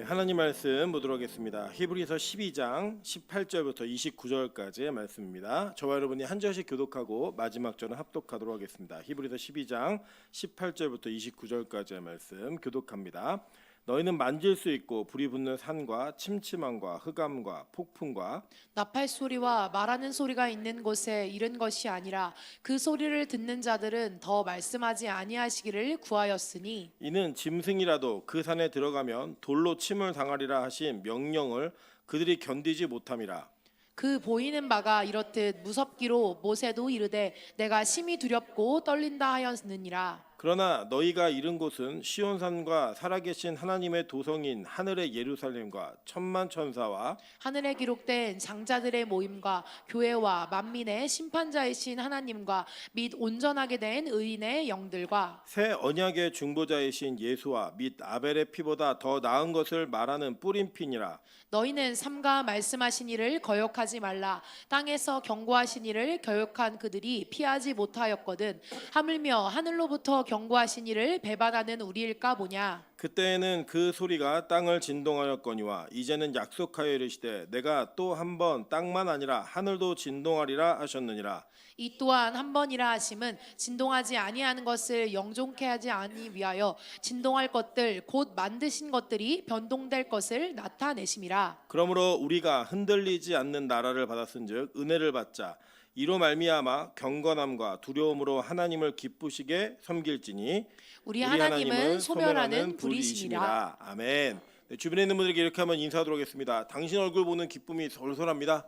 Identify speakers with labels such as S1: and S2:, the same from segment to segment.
S1: 하나님 말씀 보도록 하겠습니다. 히브리서 12장 18절부터 29절까지의 말씀입니다. 저와 여러분이 한 절씩 교독하고 마지막 절은 합독하도록 하겠습니다. 히브리서 12장 18절부터 29절까지의 말씀 교독합니다. 너희는 만질 수 있고 불이 붙는 산과 침침함과 흑암과 폭풍과
S2: 나팔 소리와 말하는 소리가 있는 곳에 이른 것이 아니라 그 소리를 듣는 자들은 더 말씀하지 아니하시기를 구하였으니
S1: 이는 짐승이라도 그 산에 들어가면 돌로 침을 당하리라 하신 명령을 그들이 견디지 못함이라.
S2: 그 보이는 바가 이렇듯 무섭기로 모세도 이르되 내가 심히 두렵고 떨린다 하였느니라.
S1: 그러나 너희가 이른 곳은 시온산과 살아계신 하나님의 도성인 하늘의 예루살렘과 천만 천사와
S2: 하늘에 기록된 장자들의 모임과 교회와 만민의 심판자이신 하나님과 및 온전하게 된 의인의 영들과
S1: 새 언약의 중보자이신 예수와 및 아벨의 피보다 더 나은 것을 말하는 뿌린 피니라.
S2: 너희는 삼가 말씀하신 이를 거역하지 말라. 땅에서 경고하신 이를 거역한 그들이 피하지 못하였거든. 하물며 하늘로부터 경고하신 이를 배반하는 우리일까 보냐.
S1: 그때에는 그 소리가 땅을 진동하였거니와 이제는 약속하여 이르시되 내가 또 한 번 땅만 아니라 하늘도 진동하리라 하셨느니라.
S2: 이 또한 한 번이라 하심은 진동하지 아니하는 것을 영존케 하지 아니 위하여 진동할 것들 곧 만드신 것들이 변동될 것을 나타내심이라.
S1: 그러므로 우리가 흔들리지 않는 나라를 받았은즉 은혜를 받자. 이로 말미암아 경건함과 두려움으로 하나님을 기쁘시게 섬길지니
S2: 우리 하나님은 소멸하는 불이시니라.
S1: 아멘. 네, 주변에 있는 분들에게 이렇게 한번 인사하도록 하겠습니다. 당신 얼굴 보는 기쁨이 솔솔합니다.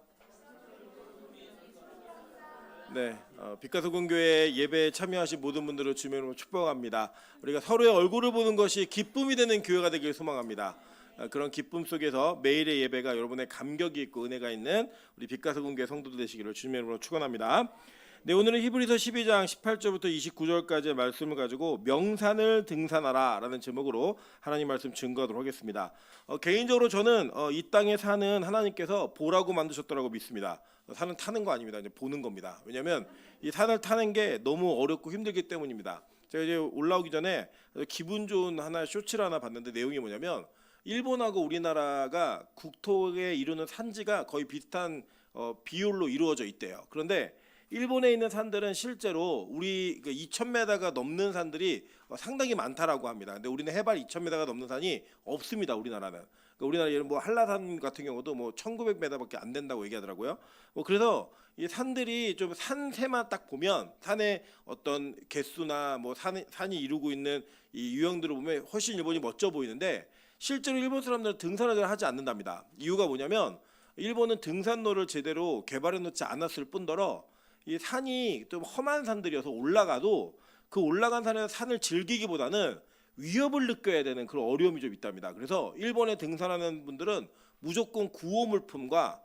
S1: 네, 빛가서군교회 예배에 참여하신 모든 분들을 주님으로 축복합니다. 우리가 서로의 얼굴을 보는 것이 기쁨이 되는 교회가 되길 소망합니다. 그런 기쁨 속에서 매일의 예배가 여러분의 감격이 있고 은혜가 있는 우리 빛가서군교회 성도들 되시기를 주님의 이름으로 축원합니다. 네, 오늘은 히브리서 12장 18절부터 29절까지의 말씀을 가지고 명산을 등산하라 라는 제목으로 하나님 말씀 증거하도록 하겠습니다. 개인적으로 저는 이 땅에 사는 하나님께서 보라고 만드셨더라고 믿습니다. 산은 타는 거 아닙니다. 이제 보는 겁니다. 왜냐하면 이 산을 타는 게 너무 어렵고 힘들기 때문입니다. 제가 이제 올라오기 전에 기분 좋은 하나의 쇼츠를 하나 봤는데 내용이 뭐냐면 일본하고 우리나라가 국토에 이루는 산지가 거의 비슷한 비율로 이루어져 있대요. 그런데 일본에 있는 산들은 실제로 우리 2,000m가 넘는 산들이 상당히 많다라고 합니다. 근데 우리는 해발 2,000m가 넘는 산이 없습니다. 우리나라는. 그러니까 우리나라 예를 뭐 한라산 같은 경우도 뭐 1,900m밖에 안 된다고 얘기하더라고요. 그래서 이 산들이 좀 산세만 딱 보면 산의 어떤 개수나 뭐 산이 이루고 있는 이 유형들을 보면 훨씬 일본이 멋져 보이는데 실제로 일본 사람들은 등산을 잘 하지 않는답니다. 이유가 뭐냐면 일본은 등산로를 제대로 개발해 놓지 않았을 뿐더러 이 산이 좀 험한 산들이어서 올라가도 그 올라간 산에서 산을 즐기기보다는 위협을 느껴야 되는 그런 어려움이 좀 있답니다. 그래서 일본에 등산하는 분들은 무조건 구호 물품과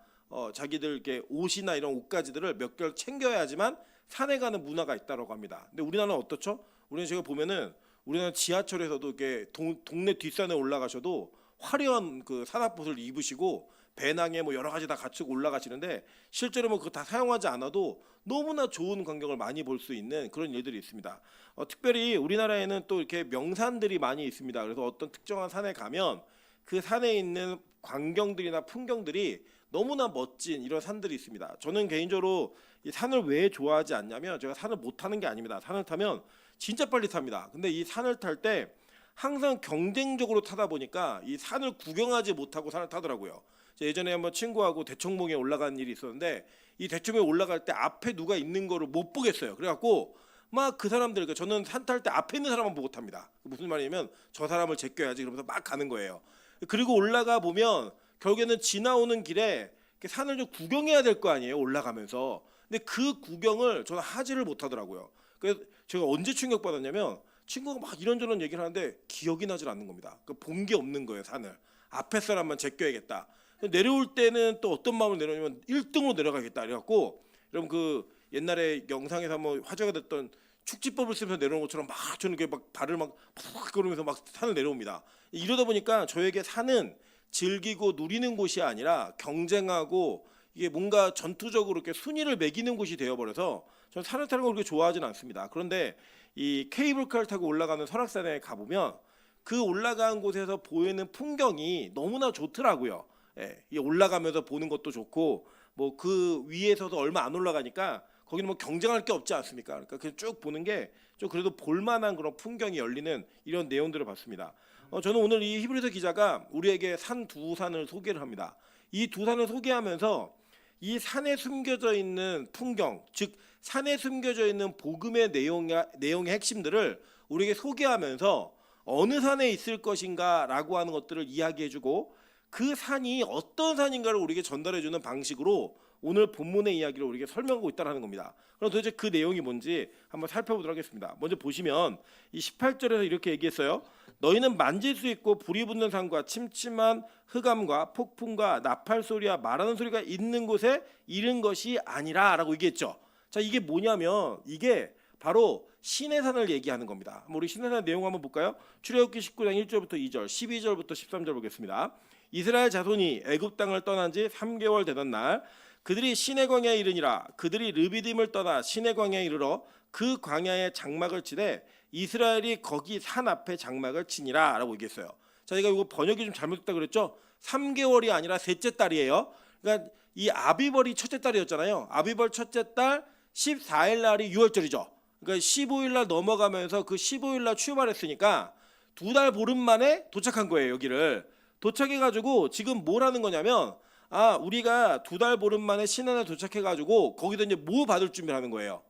S1: 자기들 이렇게 옷이나 이런 옷가지들을 몇 개를 챙겨야지만 산에 가는 문화가 있다고 합니다. 근데 우리나라는 어떻죠? 우리는 제가 보면은 우리나라 지하철에서도 이렇게 동네 뒷산에 올라가셔도 화려한 그 산악옷을 입으시고 배낭에 뭐 여러 가지 다 갖추고 올라가시는데 실제로 뭐 그거 다 사용하지 않아도 너무나 좋은 광경을 많이 볼 수 있는 그런 일들이 있습니다. 특별히 우리나라에는 또 이렇게 명산들이 많이 있습니다. 그래서 어떤 특정한 산에 가면 그 산에 있는 광경들이나 풍경들이 너무나 멋진 이런 산들이 있습니다. 저는 개인적으로 이 산을 왜 좋아하지 않냐면 제가 산을 못 타는 게 아닙니다. 산을 타면 진짜 빨리 탑니다. 근데 이 산을 탈 때 항상 경쟁적으로 타다 보니까 이 산을 구경하지 못하고 산을 타더라고요. 예전에 한번 친구하고 대청봉에 올라간 일이 있었는데 이 대청봉에 올라갈 때 앞에 누가 있는 거를 못 보겠어요. 그래갖고 막 그 사람들, 그러니까 저는 산 탈 때 앞에 있는 사람만 보고 탑니다. 무슨 말이냐면 저 사람을 제껴야지 그러면서 막 가는 거예요. 그리고 올라가 보면 결국에는 지나오는 길에 산을 좀 구경해야 될 거 아니에요. 올라가면서. 근데 그 구경을 저는 하지를 못하더라고요. 그래서 제가 언제 충격받았냐면 친구가 막 이런저런 얘기를 하는데 기억이 나질 않는 겁니다. 본 게 없는 거예요. 산을. 앞에 사람만 제껴야겠다. 내려올 때는 또 어떤 마음으로 내려오냐면 1등으로 내려가겠다. 그래갖고 여러분 그 옛날에 영상에서 한번 화제가 됐던 축지법을 쓰면서 내려오는 것처럼 막 저는 이렇게 막 발을 막 그러면서 막 산을 내려옵니다. 이러다 보니까 저에게 산은 즐기고 누리는 곳이 아니라 경쟁하고 이게 뭔가 전투적으로 이렇게 순위를 매기는 곳이 되어버려서 저는 산을 타는 걸 그렇게 좋아하지는 않습니다. 그런데 이 케이블카를 타고 올라가는 설악산에 가보면 그 올라간 곳에서 보이는 풍경이 너무나 좋더라고요. 예, 이 올라가면서 보는 것도 좋고 뭐 그 위에서도 얼마 안 올라가니까 거기는 뭐 경쟁할 게 없지 않습니까? 그러니까 그냥 쭉 보는 게 좀 그래도 볼만한 그런 풍경이 열리는 이런 내용들을 봤습니다. 저는 오늘 이 히브리서 기자가 우리에게 산 두 산을 소개를 합니다. 이 두 산을 소개하면서 이 산에 숨겨져 있는 풍경, 즉 산에 숨겨져 있는 복음의 내용의 핵심들을 우리에게 소개하면서 어느 산에 있을 것인가라고 하는 것들을 이야기해주고 그 산이 어떤 산인가를 우리에게 전달해주는 방식으로 오늘 본문의 이야기를 우리에게 설명하고 있다는 겁니다. 그럼 도대체 그 내용이 뭔지 한번 살펴보도록 하겠습니다. 먼저 보시면 이 18절에서 이렇게 얘기했어요. 너희는 만질 수 있고 불이 붙는 산과 침침한 흑암과 폭풍과 나팔 소리와 말하는 소리가 있는 곳에 이른 것이 아니라 라고 얘기했죠. 자, 이게 뭐냐면 이게 바로 시내산을 얘기하는 겁니다. 우리 시내산 내용 한번 볼까요? 출애굽기 19장 1절부터 2절, 12절부터 13절 보겠습니다. 이스라엘 자손이 애굽 땅을 떠난 지 3개월 되던 날 그들이 시내 광야에 이르니라. 그들이 르비딤을 떠나 시내 광야에 이르러 그 광야에 장막을 치되 이스라엘이 거기 산 앞에 장막을 치니라 라고 얘기했어요. 자, 제가 이거 번역이 좀 잘못됐다 그랬죠? 3개월이 아니라 셋째 달이에요. 그러니까 이 아비벌이 첫째 달이었잖아요. 아비벌 첫째 달 14일 날이 6월절이죠. 그러니까 15일 날 넘어가면서 그 15일 날 출발했으니까 2달 보름 만에 도착한 거예요. 여기를 도착해가지고 지금 뭘 하는 거냐면 우리가 2달 보름 만에 시내에 도착해가지고 거기서 이제 뭐 받을 준비를 하는 거예요.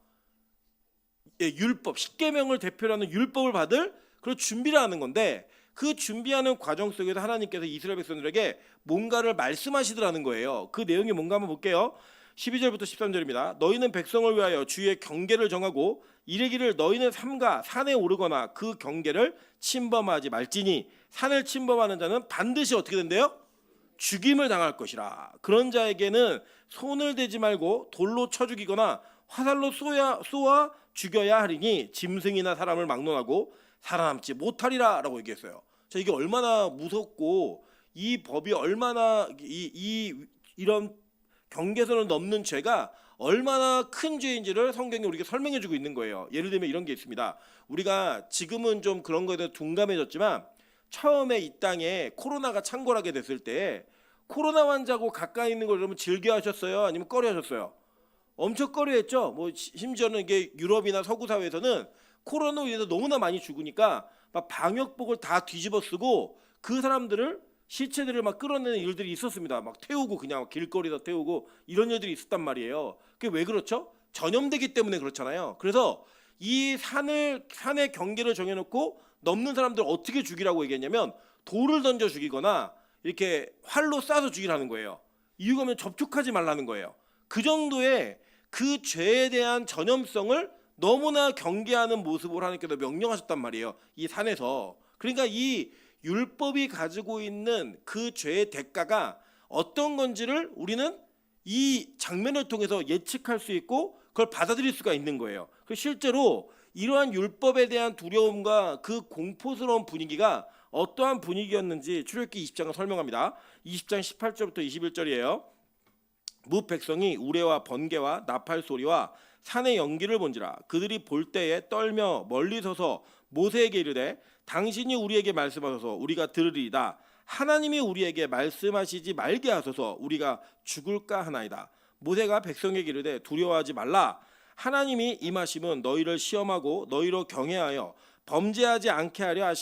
S1: 예, 율법, 십계명을 대표로 하는 율법을 받을 그런 준비를 하는 건데 그 준비하는 과정 속에서 하나님께서 이스라엘 백성들에게 뭔가를 말씀하시더라는 거예요. 그 내용이 뭔가 한번 볼게요. 12절부터 13절입니다. 너희는 백성을 위하여 주의 경계를 정하고 이르기를 너희는 삼가 산에 오르거나 그 경계를 침범하지 말지니 산을 침범하는 자는 반드시 어떻게 된대요? 죽임을 당할 것이라. 그런 자에게는 손을 대지 말고 돌로 쳐 죽이거나 화살로 쏘아 죽여야 하리니 짐승이나 사람을 막론하고 살아남지 못하리라 라고 얘기했어요. 자, 이게 얼마나 무섭고 이 법이 얼마나 이런 경계선을 넘는 죄가 얼마나 큰 죄인지를 성경이 우리에게 설명해주고 있는 거예요. 예를 들면 이런 게 있습니다. 우리가 지금은 좀 그런 거에 대해 둔감해졌지만 처음에 이 땅에 코로나가 창궐하게 됐을 때 코로나 환자고 가까이 있는 걸 여러분 즐겨하셨어요? 아니면 꺼려하셨어요? 엄청 꺼려했죠. 뭐 심지어는 이게 유럽이나 서구 사회에서는 코로나로 인해서 너무나 많이 죽으니까 막 방역복을 다 뒤집어 쓰고 그 사람들을 시체들을 막 끌어내는 일들이 있었습니다. 막 태우고 그냥 길거리에서 태우고 이런 일들이 있었단 말이에요. 그게 왜 그렇죠? 전염되기 때문에 그렇잖아요. 그래서 이 산의 경계를 정해놓고 넘는 사람들 어떻게 죽이라고 얘기했냐면 돌을 던져 죽이거나 이렇게 활로 쏴서 죽이라는 거예요. 이유가 뭐냐면 접촉하지 말라는 거예요. 그 정도의 그 죄에 대한 전염성을 너무나 경계하는 모습으로 하나님께서 명령하셨단 말이에요. 이 산에서. 그러니까 이 율법이 가지고 있는 그 죄의 대가가 어떤 건지를 우리는 이 장면을 통해서 예측할 수 있고 그걸 받아들일 수가 있는 거예요. 실제로 이러한 율법에 대한 두려움과 그 공포스러운 분위기가 어떠한 분위기였는지 출애굽기 20장을 설명합니다. 20장 18절부터 21절이에요. 무 백성이 우레와 번개와 나팔 소리와 산의 연기를 본지라 그들이 볼 때에 떨며 멀리 서서 모세에게 이르되 당신이 우리에게 말씀하소서 우리가 들으리이다. 하나님이 우리에게 말씀하시지 말게 하소서 우리가 죽을까 하나이다. 모세가 백성에게 이르되 두려워하지 말라. 하나님이 임하심은 너희를 시험하고 너희로 경외하여 범죄하지 않게 하려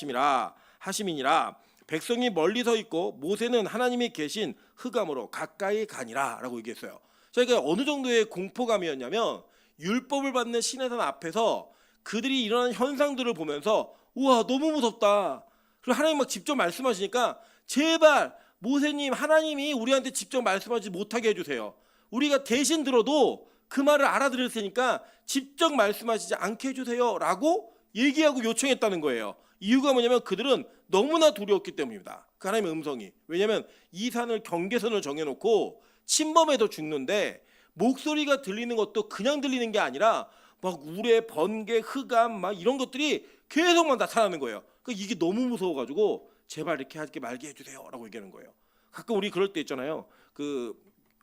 S1: 하심이니라. 백성이 멀리 서 있고 모세는 하나님이 계신 흑암으로 가까이 가니라 라고 얘기했어요. 그러니까 어느 정도의 공포감이었냐면 율법을 받는 시내산 앞에서 그들이 일어나는 현상들을 보면서 우와 너무 무섭다. 그리고 하나님 막 직접 말씀하시니까 제발 모세님 하나님이 우리한테 직접 말씀하지 못하게 해주세요. 우리가 대신 들어도 그 말을 알아들을 테니까 직접 말씀하시지 않게 해주세요 라고 얘기하고 요청했다는 거예요. 이유가 뭐냐면 그들은 너무나 두려웠기 때문입니다. 그 하나님의 음성이. 왜냐하면 이 산을 경계선을 정해놓고 침범해도 죽는데 목소리가 들리는 것도 그냥 들리는 게 아니라 막 우레, 번개, 흑암 막 이런 것들이 계속 막 나타나는 거예요. 그러니까 이게 너무 무서워가지고 제발 이렇게 하지 말게 해주세요 라고 얘기하는 거예요. 가끔 우리 그럴 때 있잖아요. 그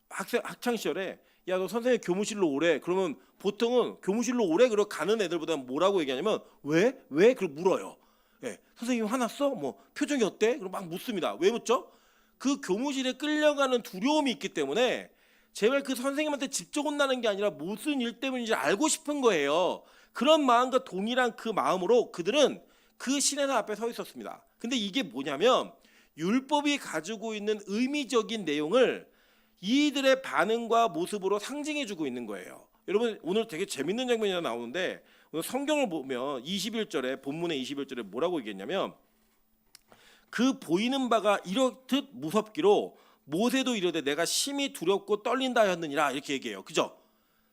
S1: 학창 시절에 야 너 선생님 교무실로 오래. 그러면 보통은 교무실로 오래 그러고 가는 애들보다 뭐라고 얘기하냐면 왜? 그걸 물어요. 예, 선생님 화났어? 뭐 표정이 어때? 그럼 막 묻습니다. 왜 묻죠? 그 교무실에 끌려가는 두려움이 있기 때문에 제발 그 선생님한테 직접 혼나는 게 아니라 무슨 일 때문인지 알고 싶은 거예요. 그런 마음과 동일한 그 마음으로 그들은 그 시내사 앞에 서 있었습니다. 근데 이게 뭐냐면 율법이 가지고 있는 의미적인 내용을 이들의 반응과 모습으로 상징해주고 있는 거예요. 여러분 오늘 되게 재밌는 장면이 하나 나오는데 오늘 성경을 보면 21절에 본문의 21절에 뭐라고 얘기했냐면 그 보이는 바가 이렇듯 무섭기로 모세도 이르되 내가 심히 두렵고 떨린다 하였느니라 이렇게 얘기해요. 그죠?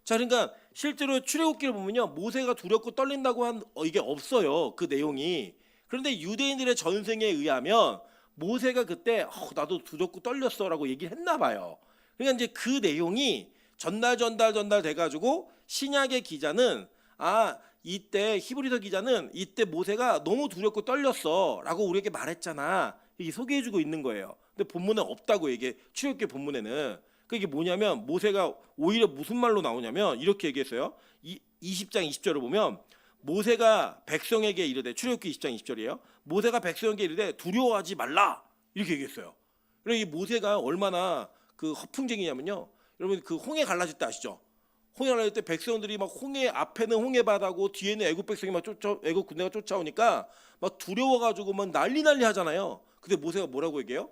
S1: 자, 그러니까 실제로 출애굽기를 보면요 모세가 두렵고 떨린다고 한 이게 없어요. 그 내용이. 그런데 유대인들의 전승에 의하면 모세가 그때 나도 두렵고 떨렸어라고 얘기를 했나 봐요. 그러니까 이제 그 내용이 전달 돼가지고 신약의 기자는 이때 히브리서 기자는 이때 모세가 너무 두렵고 떨렸어라고 우리에게 말했잖아. 이게 소개해주고 있는 거예요. 근데 본문에 없다고 얘기해. 출애굽기 본문에는. 그게 뭐냐면 모세가 오히려 무슨 말로 나오냐면 이렇게 얘기했어요. 20장 20절을 보면 모세가 백성에게 이르되 출애굽기 20장 20절이에요. 모세가 백성에게 이르되 두려워하지 말라 이렇게 얘기했어요. 그러니까 이 모세가 얼마나 그 허풍쟁이냐면요. 여러분 그 홍해 갈라질 때 아시죠? 홍해 갈라질 때 백성들이 막 홍해 앞에는 홍해 바다고 뒤에는 애굽 백성이 막 애굽 군대가 쫓아오니까 막 두려워가지고 막 난리 하잖아요. 근데 모세가 뭐라고 얘기해요?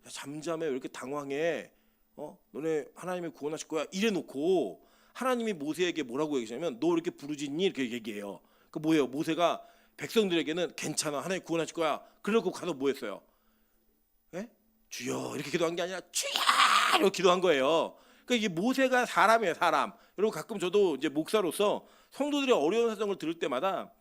S1: 야, 잠잠해 왜 이렇게 당황해? 너네 하나님이 구원하실 거야. 이래놓고 하나님이 모세에게 뭐라고 얘기하냐면 너 이렇게 부르짖니? 이렇게 얘기해요. 그 뭐예요? 모세가 백성들에게는 괜찮아 하나님 구원하실 거야. 그러고 가서 뭐 했어요? 예? 주여 이렇게 기도한 게 아니라 주여 이렇게 기도한 거예요. 그러니까 이게 모세가 사람이에요, 사람. 여러분 가끔 저도 이제 목사로서 성도들의 어려운 사정을 들을 때마다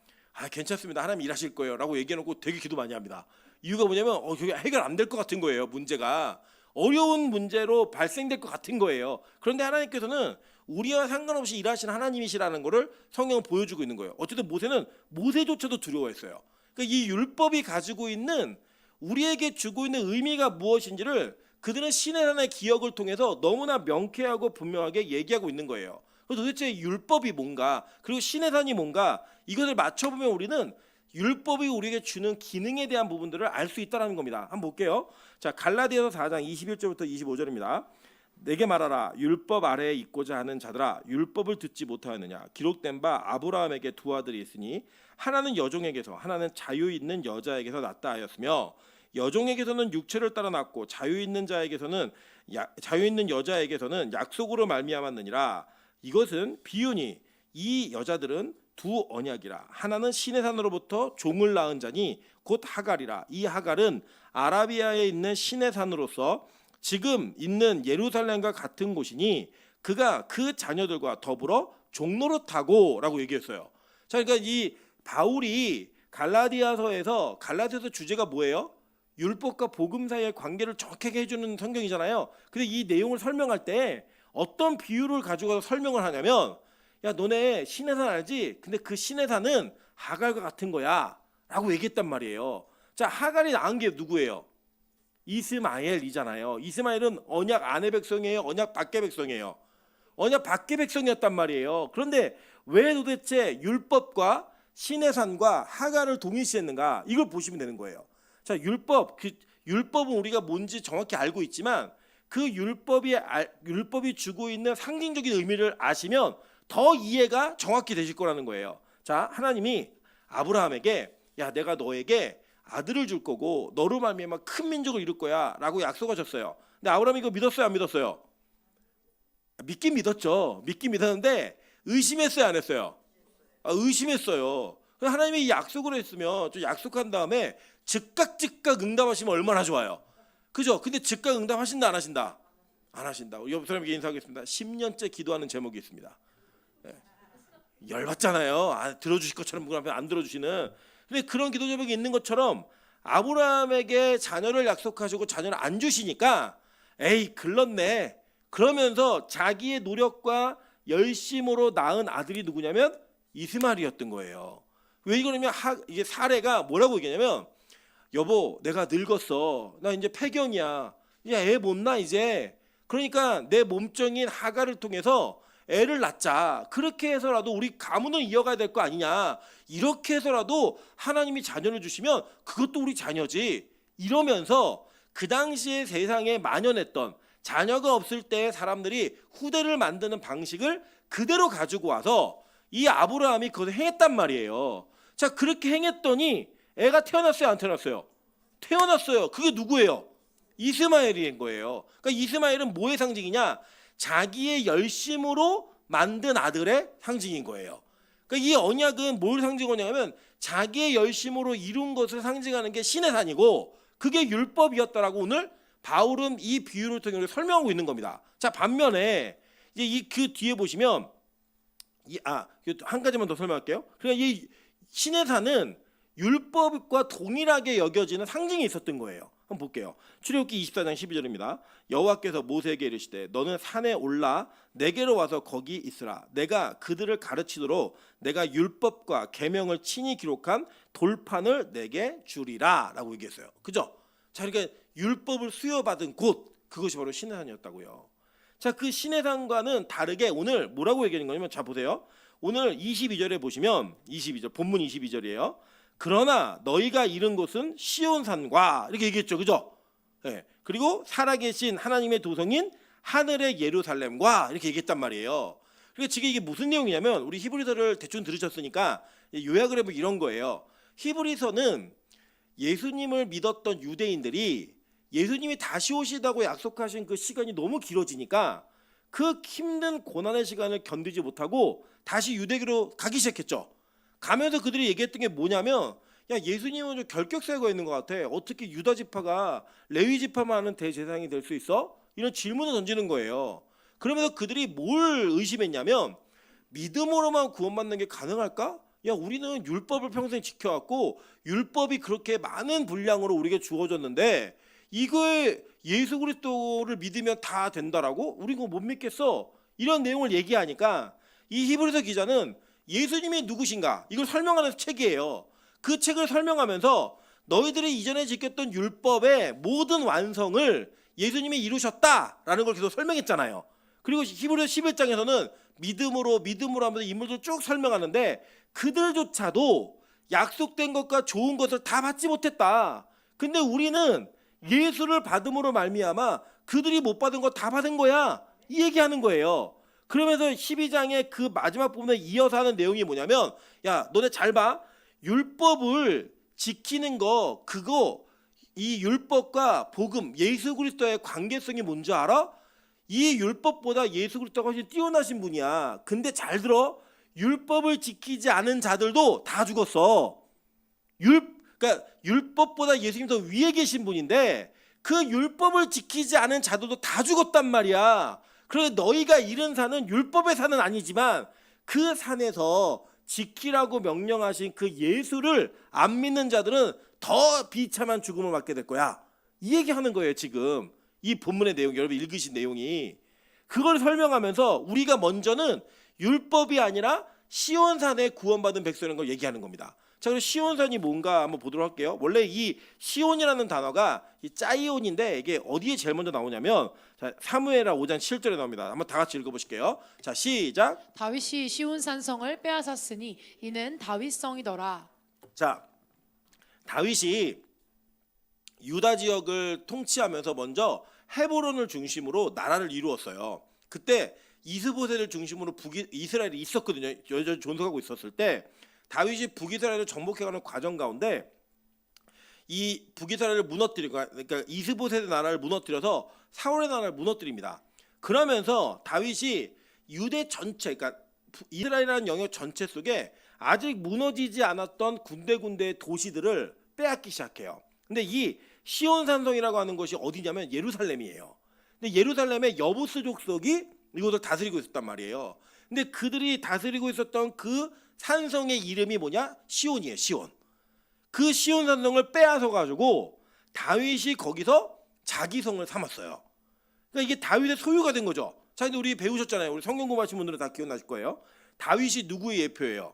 S1: 괜찮습니다. 하나님 일하실 거예요라고 얘기해놓고 되게 기도 많이 합니다. 이유가 뭐냐면 그게 해결 안 될 것 같은 거예요. 문제가 어려운 문제로 발생될 것 같은 거예요. 그런데 하나님께서는 우리와 상관없이 일하시는 하나님이시라는 것을 성경은 보여주고 있는 거예요. 어쨌든 모세는 모세조차도 두려워했어요. 그러니까 이 율법이 가지고 있는 우리에게 주고 있는 의미가 무엇인지를 그들은 시내산의 기억을 통해서 너무나 명쾌하고 분명하게 얘기하고 있는 거예요. 그래서 도대체 율법이 뭔가 그리고 시내산이 뭔가 이것을 맞춰보면 우리는 율법이 우리에게 주는 기능에 대한 부분들을 알 수 있다는 겁니다. 한번 볼게요. 자, 갈라디아서 4장 21절부터 25절입니다. 내게 말하라 율법 아래에 있고자 하는 자들아 율법을 듣지 못하였느냐 기록된 바 아브라함에게 두 아들이 있으니 하나는 여종에게서 하나는 자유 있는 여자에게서 났다 하였으며 여종에게서는 육체를 따라 났고 자유 있는 여자에게서는 약속으로 말미암았느니라. 이것은 비유니 이 여자들은 두 언약이라. 하나는 시내산으로부터 종을 낳은 자니 곧 하갈이라. 이 하갈은 아라비아에 있는 시내산으로서 지금 있는 예루살렘과 같은 곳이니 그가 그 자녀들과 더불어 종노릇하고라고 얘기했어요. 자, 그러니까 이 바울이 갈라디아서에서 주제가 뭐예요? 율법과 복음 사이의 관계를 정확하게 해주는 성경이잖아요. 근데 이 내용을 설명할 때 어떤 비유를 가지고 설명을 하냐면 야 너네 시내산 알지? 근데 그 시내산은 하갈과 같은 거야 라고 얘기했단 말이에요. 자, 하갈이 낳은 게 누구예요? 이스마엘이잖아요. 이스마엘은 언약 안의 백성이에요? 언약 밖의 백성이에요? 언약 밖의 백성이었단 말이에요. 그런데 왜 도대체 율법과 시내산과 하갈을 동일시했는가? 이걸 보시면 되는 거예요. 자, 율법은 우리가 뭔지 정확히 알고 있지만 그 율법이 주고 있는 상징적인 의미를 아시면 더 이해가 정확히 되실 거라는 거예요. 자, 하나님이 아브라함에게 야 내가 너에게 아들을 줄 거고 너로 말미암아 큰 민족을 이룰 거야 라고 약속하셨어요. 근데 아브라함이 이거 믿었어요 안 믿었어요? 믿긴 믿었죠. 믿긴 믿었는데 의심했어요 안 했어요? 의심했어요. 하나님이 이 약속을 했으면 좀 약속한 다음에 즉각 응답하시면 얼마나 좋아요. 그죠? 근데 즉각 응답하신다 안 하신다? 안 하신다. 옆 사람에게 인사하겠습니다. 10년째 기도하는 제목이 있습니다. 열받잖아요. 들어주실 것처럼 안 들어주시는. 근데 그런 기도 제목이 있는 것처럼 아브라함에게 자녀를 약속하시고 자녀를 안 주시니까 에이 글렀네. 그러면서 자기의 노력과 열심으로 낳은 아들이 누구냐면 이스마엘이었던 거예요. 왜 이거냐면 이게 사례가 뭐라고 얘기하냐면 여보 내가 늙었어. 나 이제 폐경이야. 애 못 낳아 이제. 그러니까 내 몸종인 하갈을 통해서 애를 낳자. 그렇게 해서라도 우리 가문을 이어가야 될 거 아니냐. 이렇게 해서라도 하나님이 자녀를 주시면 그것도 우리 자녀지. 이러면서 그 당시에 세상에 만연했던 자녀가 없을 때 사람들이 후대를 만드는 방식을 그대로 가지고 와서 이 아브라함이 그것을 행했단 말이에요. 자, 그렇게 행했더니 애가 태어났어요, 안 태어났어요? 태어났어요. 그게 누구예요? 이스마엘인 거예요. 그러니까 이스마엘은 뭐의 상징이냐? 자기의 열심으로 만든 아들의 상징인 거예요. 그러니까 이 언약은 뭘 상징하냐면 자기의 열심으로 이룬 것을 상징하는 게 신의 산이고 그게 율법이었다라고 오늘 바울은 이 비유를 통해 설명하고 있는 겁니다. 자, 반면에 이제 그 뒤에 보시면 한 가지만 더 설명할게요. 그러니까 이 신의 산은 율법과 동일하게 여겨지는 상징이 있었던 거예요. 한번 볼게요. 출애굽기 24장 12절입니다. 여호와께서 모세에게 이르시되 너는 산에 올라 내게로 와서 거기 있으라. 내가 그들을 가르치도록 내가 율법과 계명을 친히 기록한 돌판을 내게 주리라 라고 얘기했어요. 그죠? 자, 그러니까 율법을 수여받은 곳, 그것이 바로 신의 산이었다고요. 자, 그 신의 산과는 다르게 오늘 뭐라고 얘기하는 거냐면, 자 보세요. 오늘 22절에 보시면 22절 본문 22절이에요. 그러나 너희가 이른 곳은 시온산과 이렇게 얘기했죠. 그죠? 네. 그리고 살아계신 하나님의 도성인 하늘의 예루살렘과 이렇게 얘기했단 말이에요. 그러니까 지금 이게 무슨 내용이냐면 우리 히브리서를 대충 들으셨으니까 요약을 해보면 이런 거예요. 히브리서는 예수님을 믿었던 유대인들이 예수님이 다시 오시다고 약속하신 그 시간이 너무 길어지니까 그 힘든 고난의 시간을 견디지 못하고 다시 유대교로 가기 시작했죠. 가면서 그들이 얘기했던 게 뭐냐면, 야, 예수님은 좀 결격사가 있는 것 같아. 어떻게 유다 지파가 레위 지파만 하는 대제사장이 될 수 있어? 이런 질문을 던지는 거예요. 그러면서 그들이 뭘 의심했냐면, 믿음으로만 구원받는 게 가능할까? 야, 우리는 율법을 평생 지켜왔고 율법이 그렇게 많은 분량으로 우리에게 주어졌는데 이거에 예수 그리스도를 믿으면 다 된다라고? 우리 그거 못 믿겠어. 이런 내용을 얘기하니까 이 히브리서 기자는 예수님이 누구신가? 이걸 설명하는 책이에요. 그 책을 설명하면서 너희들이 이전에 지켰던 율법의 모든 완성을 예수님이 이루셨다라는 걸 계속 설명했잖아요. 그리고 히브리서 11장에서는 믿음으로 하면서 인물들 쭉 설명하는데 그들조차도 약속된 것과 좋은 것을 다 받지 못했다. 근데 우리는 예수를 받음으로 말미암아 그들이 못 받은 거 다 받은 거야. 이 얘기하는 거예요. 그러면서 12장의 그 마지막 부분에 이어서 하는 내용이 뭐냐면, 야, 너네 잘 봐. 율법을 지키는 거, 그거 이 율법과 복음, 예수 그리스도의 관계성이 뭔지 알아? 이 율법보다 예수 그리스도가 훨씬 뛰어나신 분이야. 근데 잘 들어. 율법을 지키지 않은 자들도 다 죽었어. 그러니까 율법보다 예수님 더 위에 계신 분인데 그 율법을 지키지 않은 자들도 다 죽었단 말이야. 그런데 너희가 이른 산은 율법의 산은 아니지만 그 산에서 지키라고 명령하신 그 예수를 안 믿는 자들은 더 비참한 죽음을 맞게 될 거야. 이 얘기하는 거예요. 지금 이 본문의 내용, 여러분 읽으신 내용이 그걸 설명하면서 우리가 먼저는 율법이 아니라 시온산에 구원받은 백성인 걸 얘기하는 겁니다. 자, 그럼 시온산이 뭔가 한번 보도록 할게요. 원래 이 시온이라는 단어가 이 짜이온인데 이게 어디에 제일 먼저 나오냐면, 자, 사무엘하 5장 7절에 나옵니다. 한번 다 같이 읽어보실게요. 자, 시작.
S2: 다윗이 시온산성을 빼앗았으니 이는 다윗성이더라.
S1: 자, 다윗이 유다 지역을 통치하면서 먼저 헤브론을 중심으로 나라를 이루었어요. 그때 이스보셋을 중심으로 이스라엘이 있었거든요. 여전히 존속하고 있었을 때 다윗이 북이스라엘을 정복해가는 과정 가운데 이 북이스라엘을 무너뜨리고, 그러니까 이스보셋의 나라를 무너뜨려서 사울의 나라를 무너뜨립니다. 그러면서 다윗이 유대 전체, 그러니까 이스라엘이라는 영역 전체 속에 아직 무너지지 않았던 군데군데의 도시들을 빼앗기 시작해요. 근데 이 시온산성이라고 하는 것이 어디냐면 예루살렘이에요. 근데 예루살렘의 여부스 족속이 이곳을 다스리고 있었단 말이에요. 근데 그들이 다스리고 있었던 그 산성의 이름이 뭐냐? 시온이에요. 시온. 그 시온 산성을 빼앗아 가지고 다윗이 거기서 자기 성을 삼았어요. 그러니까 이게 다윗의 소유가 된 거죠. 자, 근데 우리 배우셨잖아요. 우리 성경 공부하신 분들은 다 기억나실 거예요. 다윗이 누구의 예표예요?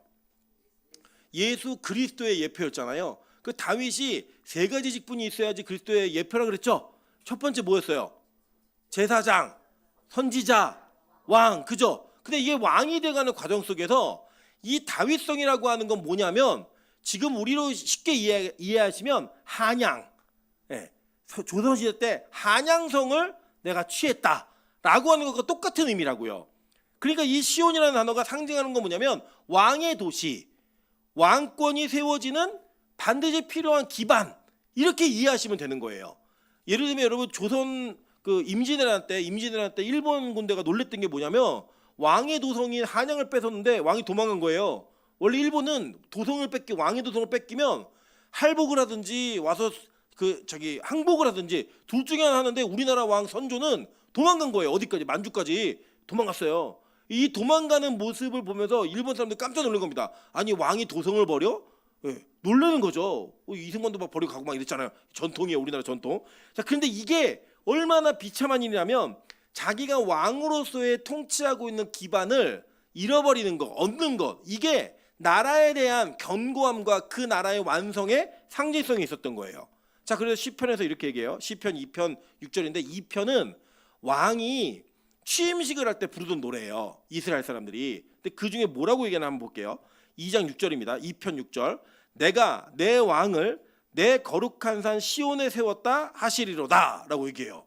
S1: 예수 그리스도의 예표였잖아요. 그 다윗이 세 가지 직분이 있어야지 그리스도의 예표라 그랬죠. 첫 번째 뭐였어요? 제사장, 선지자, 왕, 그죠? 근데 이게 왕이 돼가는 과정 속에서 이 다윗성이라고 하는 건 뭐냐면 지금 우리로 쉽게 이해하시면 한양, 예, 조선시대 때 한양성을 내가 취했다라고 하는 것과 똑같은 의미라고요. 그러니까 이 시온이라는 단어가 상징하는 건 뭐냐면 왕의 도시, 왕권이 세워지는 반드시 필요한 기반, 이렇게 이해하시면 되는 거예요. 예를 들면 여러분 조선 그 임진왜란 때 일본 군대가 놀랬던 게 뭐냐면 왕의 도성인 한양을 뺏었는데 왕이 도망간 거예요. 원래 일본은 왕의 도성을 뺏기면 할복을 하든지 와서 항복을 하든지 둘 중에 하나 하는데 우리나라 왕 선조는 도망간 거예요. 어디까지? 만주까지 도망갔어요. 이 도망가는 모습을 보면서 일본 사람들 깜짝 놀란 겁니다. 아니 왕이 도성을 버려? 예, 놀라는 거죠. 이승만도 막 버리고 가고 막 이랬잖아요. 전통이에요, 우리나라 전통. 자, 그런데 이게 얼마나 비참한 일이냐면 자기가 왕으로서의 통치하고 있는 기반을 잃어버리는 것, 얻는 것, 이게 나라에 대한 견고함과 그 나라의 완성의 상징성이 있었던 거예요. 자, 그래서 시편에서 이렇게 얘기해요. 시편 2편 6절인데 이 편은 왕이 취임식을 할 때 부르던 노래예요. 이스라엘 사람들이. 근데 그 중에 뭐라고 얘기하나 한번 볼게요. 2장 6절입니다. 2편 6절. 내가 내 왕을 내 거룩한 산 시온에 세웠다 하시리로다 라고 얘기해요.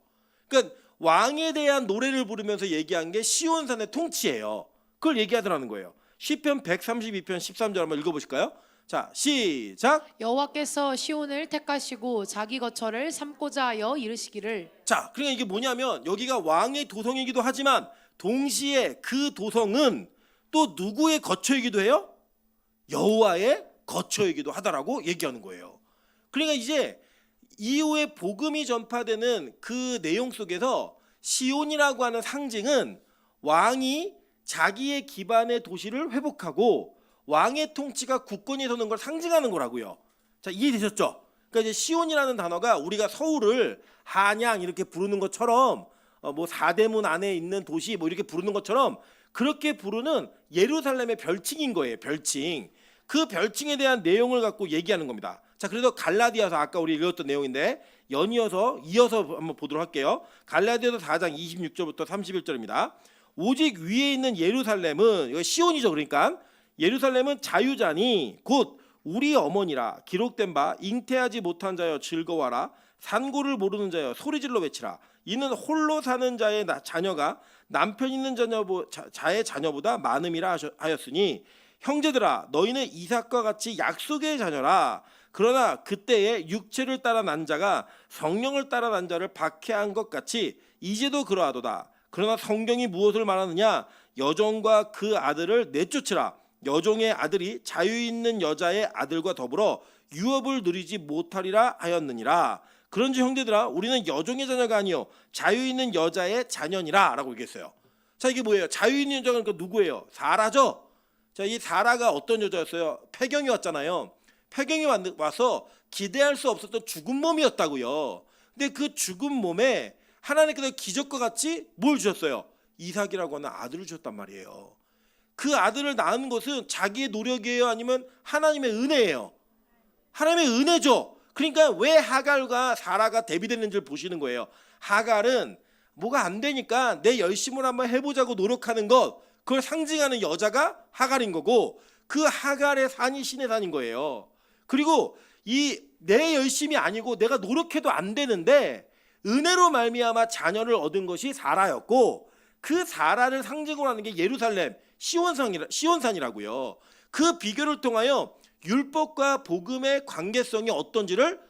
S1: 그러니까 왕에 대한 노래를 부르면서 얘기한 게 시온산의 통치예요. 그걸 얘기하더라는 거예요. 시편 132편 13절 한번 읽어보실까요? 자, 시작.
S2: 여호와께서 시온을 택하시고 자기 거처를 삼고자 하여 이르시기를.
S1: 자, 그러니까 이게 뭐냐면 여기가 왕의 도성이기도 하지만 동시에 그 도성은 또 누구의 거처이기도 해요? 여호와의 거처이기도 하다라고 얘기하는 거예요. 그러니까 이제 이후에 복음이 전파되는 그 내용 속에서 시온이라고 하는 상징은 왕이 자기의 기반의 도시를 회복하고 왕의 통치가 굳건히 서는 걸 상징하는 거라고요. 자, 이해되셨죠? 그러니까 이제 시온이라는 단어가 우리가 서울을 한양 이렇게 부르는 것처럼 뭐 사대문 안에 있는 도시 뭐 이렇게 부르는 것처럼 그렇게 부르는 예루살렘의 별칭인 거예요. 별칭. 그 별칭에 대한 내용을 갖고 얘기하는 겁니다. 자, 그래서 갈라디아서 아까 우리 읽었던 내용인데 이어서 한번 보도록 할게요. 갈라디아서 4장 26절부터 31절입니다. 오직 위에 있는 예루살렘은, 이거 시온이죠. 그러니까 예루살렘은 자유자니 곧 우리 어머니라. 기록된 바 잉태하지 못한 자여 즐거워라. 산고를 모르는 자여 소리질러 외치라. 이는 홀로 사는 자의 자녀가 남편 있는 자의 자녀보다 많음이라 하였으니 형제들아 너희는 이삭과 같이 약속의 자녀라. 그러나 그때에 육체를 따라 난 자가 성령을 따라 난 자를 박해한 것 같이 이제도 그러하도다. 그러나 성경이 무엇을 말하느냐? 여종과 그 아들을 내쫓으라. 여종의 아들이 자유 있는 여자의 아들과 더불어 유업을 누리지 못하리라 하였느니라. 그런지 형제들아 우리는 여종의 자녀가 아니요 자유 있는 여자의 자녀니라 라고 얘기했어요. 자, 이게 뭐예요? 자유 있는 여자가 그러니까 누구예요? 사라죠. 자, 이 사라가 어떤 여자였어요? 폐경이 왔잖아요. 폐경이 와서 기대할 수 없었던 죽은 몸이었다고요. 근데 그 죽은 몸에 하나님께서 기적과 같이 뭘 주셨어요? 이삭이라고 하는 아들을 주셨단 말이에요. 그 아들을 낳은 것은 자기의 노력이에요? 아니면 하나님의 은혜예요? 하나님의 은혜죠. 그러니까 왜 하갈과 사라가 대비되는지를 보시는 거예요. 하갈은 뭐가 안 되니까 내 열심을 한번 해보자고 노력하는 것, 그걸 상징하는 여자가 하갈인 거고 그 하갈의 산이 신의 산인 거예요. 그리고 이 내 열심이 아니고 내가 노력해도 안 되는데 은혜로 말미암아 자녀를 얻은 것이 사라였고 그 사라를 상징으로 하는 게 예루살렘 시온산이라고요. 그 비교를 통하여 율법과 복음의 관계성이 어떤지를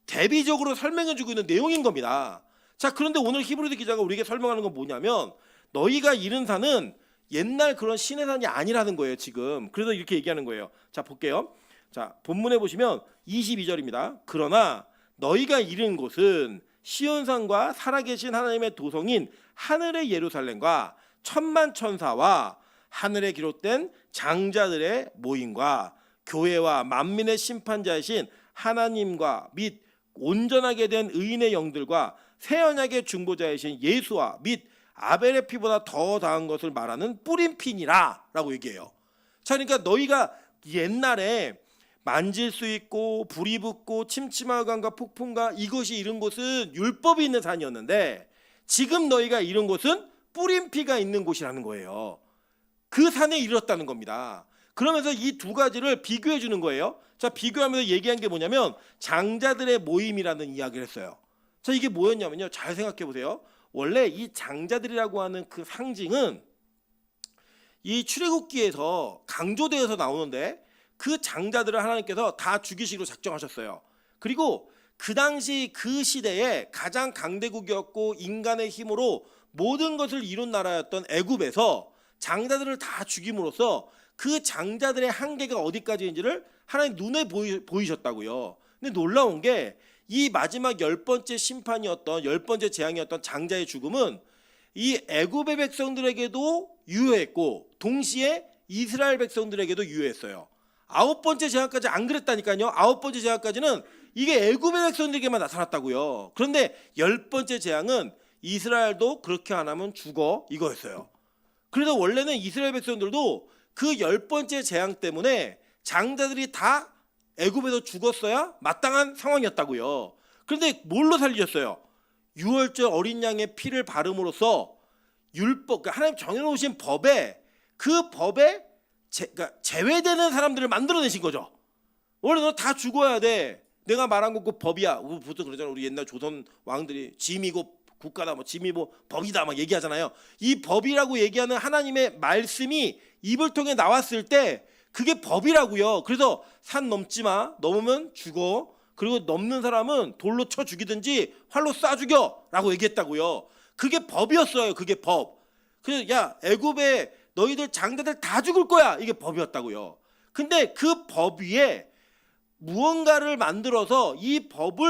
S1: 대비적으로 설명해주고 있는 내용인 겁니다. 자, 그런데 오늘 히브리서 기자가 우리에게 설명하는 건 뭐냐면 너희가 이른 산은 옛날 그런 신의 산이 아니라는 거예요. 지금 그래서 이렇게 얘기하는 거예요. 자, 볼게요. 자, 본문에 보시면 22절입니다. 그러나 너희가 이른 곳은 시온산과 살아계신 하나님의 도성인 하늘의 예루살렘과 천만 천사와 하늘에 기록된 장자들의 모임과 교회와 만민의 심판자이신 하나님과 및 온전하게 된 의인의 영들과 새 언약의 중보자이신 예수와 및 아벨의 피보다 더 나은 것을 말하는 뿌린 피니라 라고 얘기해요. 자, 그러니까 너희가 옛날에 만질 수 있고 불이 붙고 침침함과 폭풍과 이것이 이른 곳은 율법이 있는 산이었는데 지금 너희가 이른 곳은 뿌린 피가 있는 곳이라는 거예요. 그 산에 이르렀다는 겁니다. 그러면서 이 두 가지를 비교해 주는 거예요. 자, 비교하면서 얘기한 게 뭐냐면 장자들의 모임이라는 이야기를 했어요. 자, 이게 뭐였냐면요. 잘 생각해 보세요. 원래 이 장자들이라고 하는 그 상징은 이 출애굽기에서 강조되어서 나오는데 그 장자들을 하나님께서 다 죽이시기로 작정하셨어요. 그리고 그 당시 그 시대에 가장 강대국이었고 인간의 힘으로 모든 것을 이룬 나라였던 애굽에서 장자들을 다 죽임으로써 그 장자들의 한계가 어디까지인지를 하나님 눈에 보이셨다고요. 근데 놀라운 게 이 마지막 10번째 심판이었던 10번째 재앙이었던 장자의 죽음은 이 애굽의 백성들에게도 유효했고 동시에 이스라엘 백성들에게도 유효했어요. 9번째 재앙까지 안 그랬다니까요. 9번째 재앙까지는 이게 애굽의 백성들에게만 나타났다고요. 그런데 10번째 재앙은 이스라엘도 그렇게 안 하면 죽어 이거였어요. 그래서 원래는 이스라엘 백성들도 그 10번째 재앙 때문에 장자들이 다 애굽에서 죽었어야 마땅한 상황이었다고요. 그런데 뭘로 살리셨어요? 유월절 어린 양의 피를 바름으로써 율법, 그러니까 하나님 정해놓으신 법에 그 법에 그러니까 제외되는 사람들을 만들어내신 거죠. 원래 너 다 죽어야 돼. 내가 말한 거 그 법이야. 보통 그러잖아요. 우리 옛날 조선 왕들이 짐이고 국가다, 뭐 짐이고 법이다 막 얘기하잖아요. 이 법이라고 얘기하는 하나님의 말씀이 입을 통해 나왔을 때 그게 법이라고요. 그래서 산 넘지 마. 넘으면 죽어. 그리고 넘는 사람은 돌로 쳐 죽이든지 활로 쏴 죽여라고 얘기했다고요. 그게 법이었어요. 그게 법. 그래서 야, 애굽에 너희들 장자들 다 죽을 거야. 이게 법이었다고요. 근데 그 법 위에 무언가를 만들어서 이 법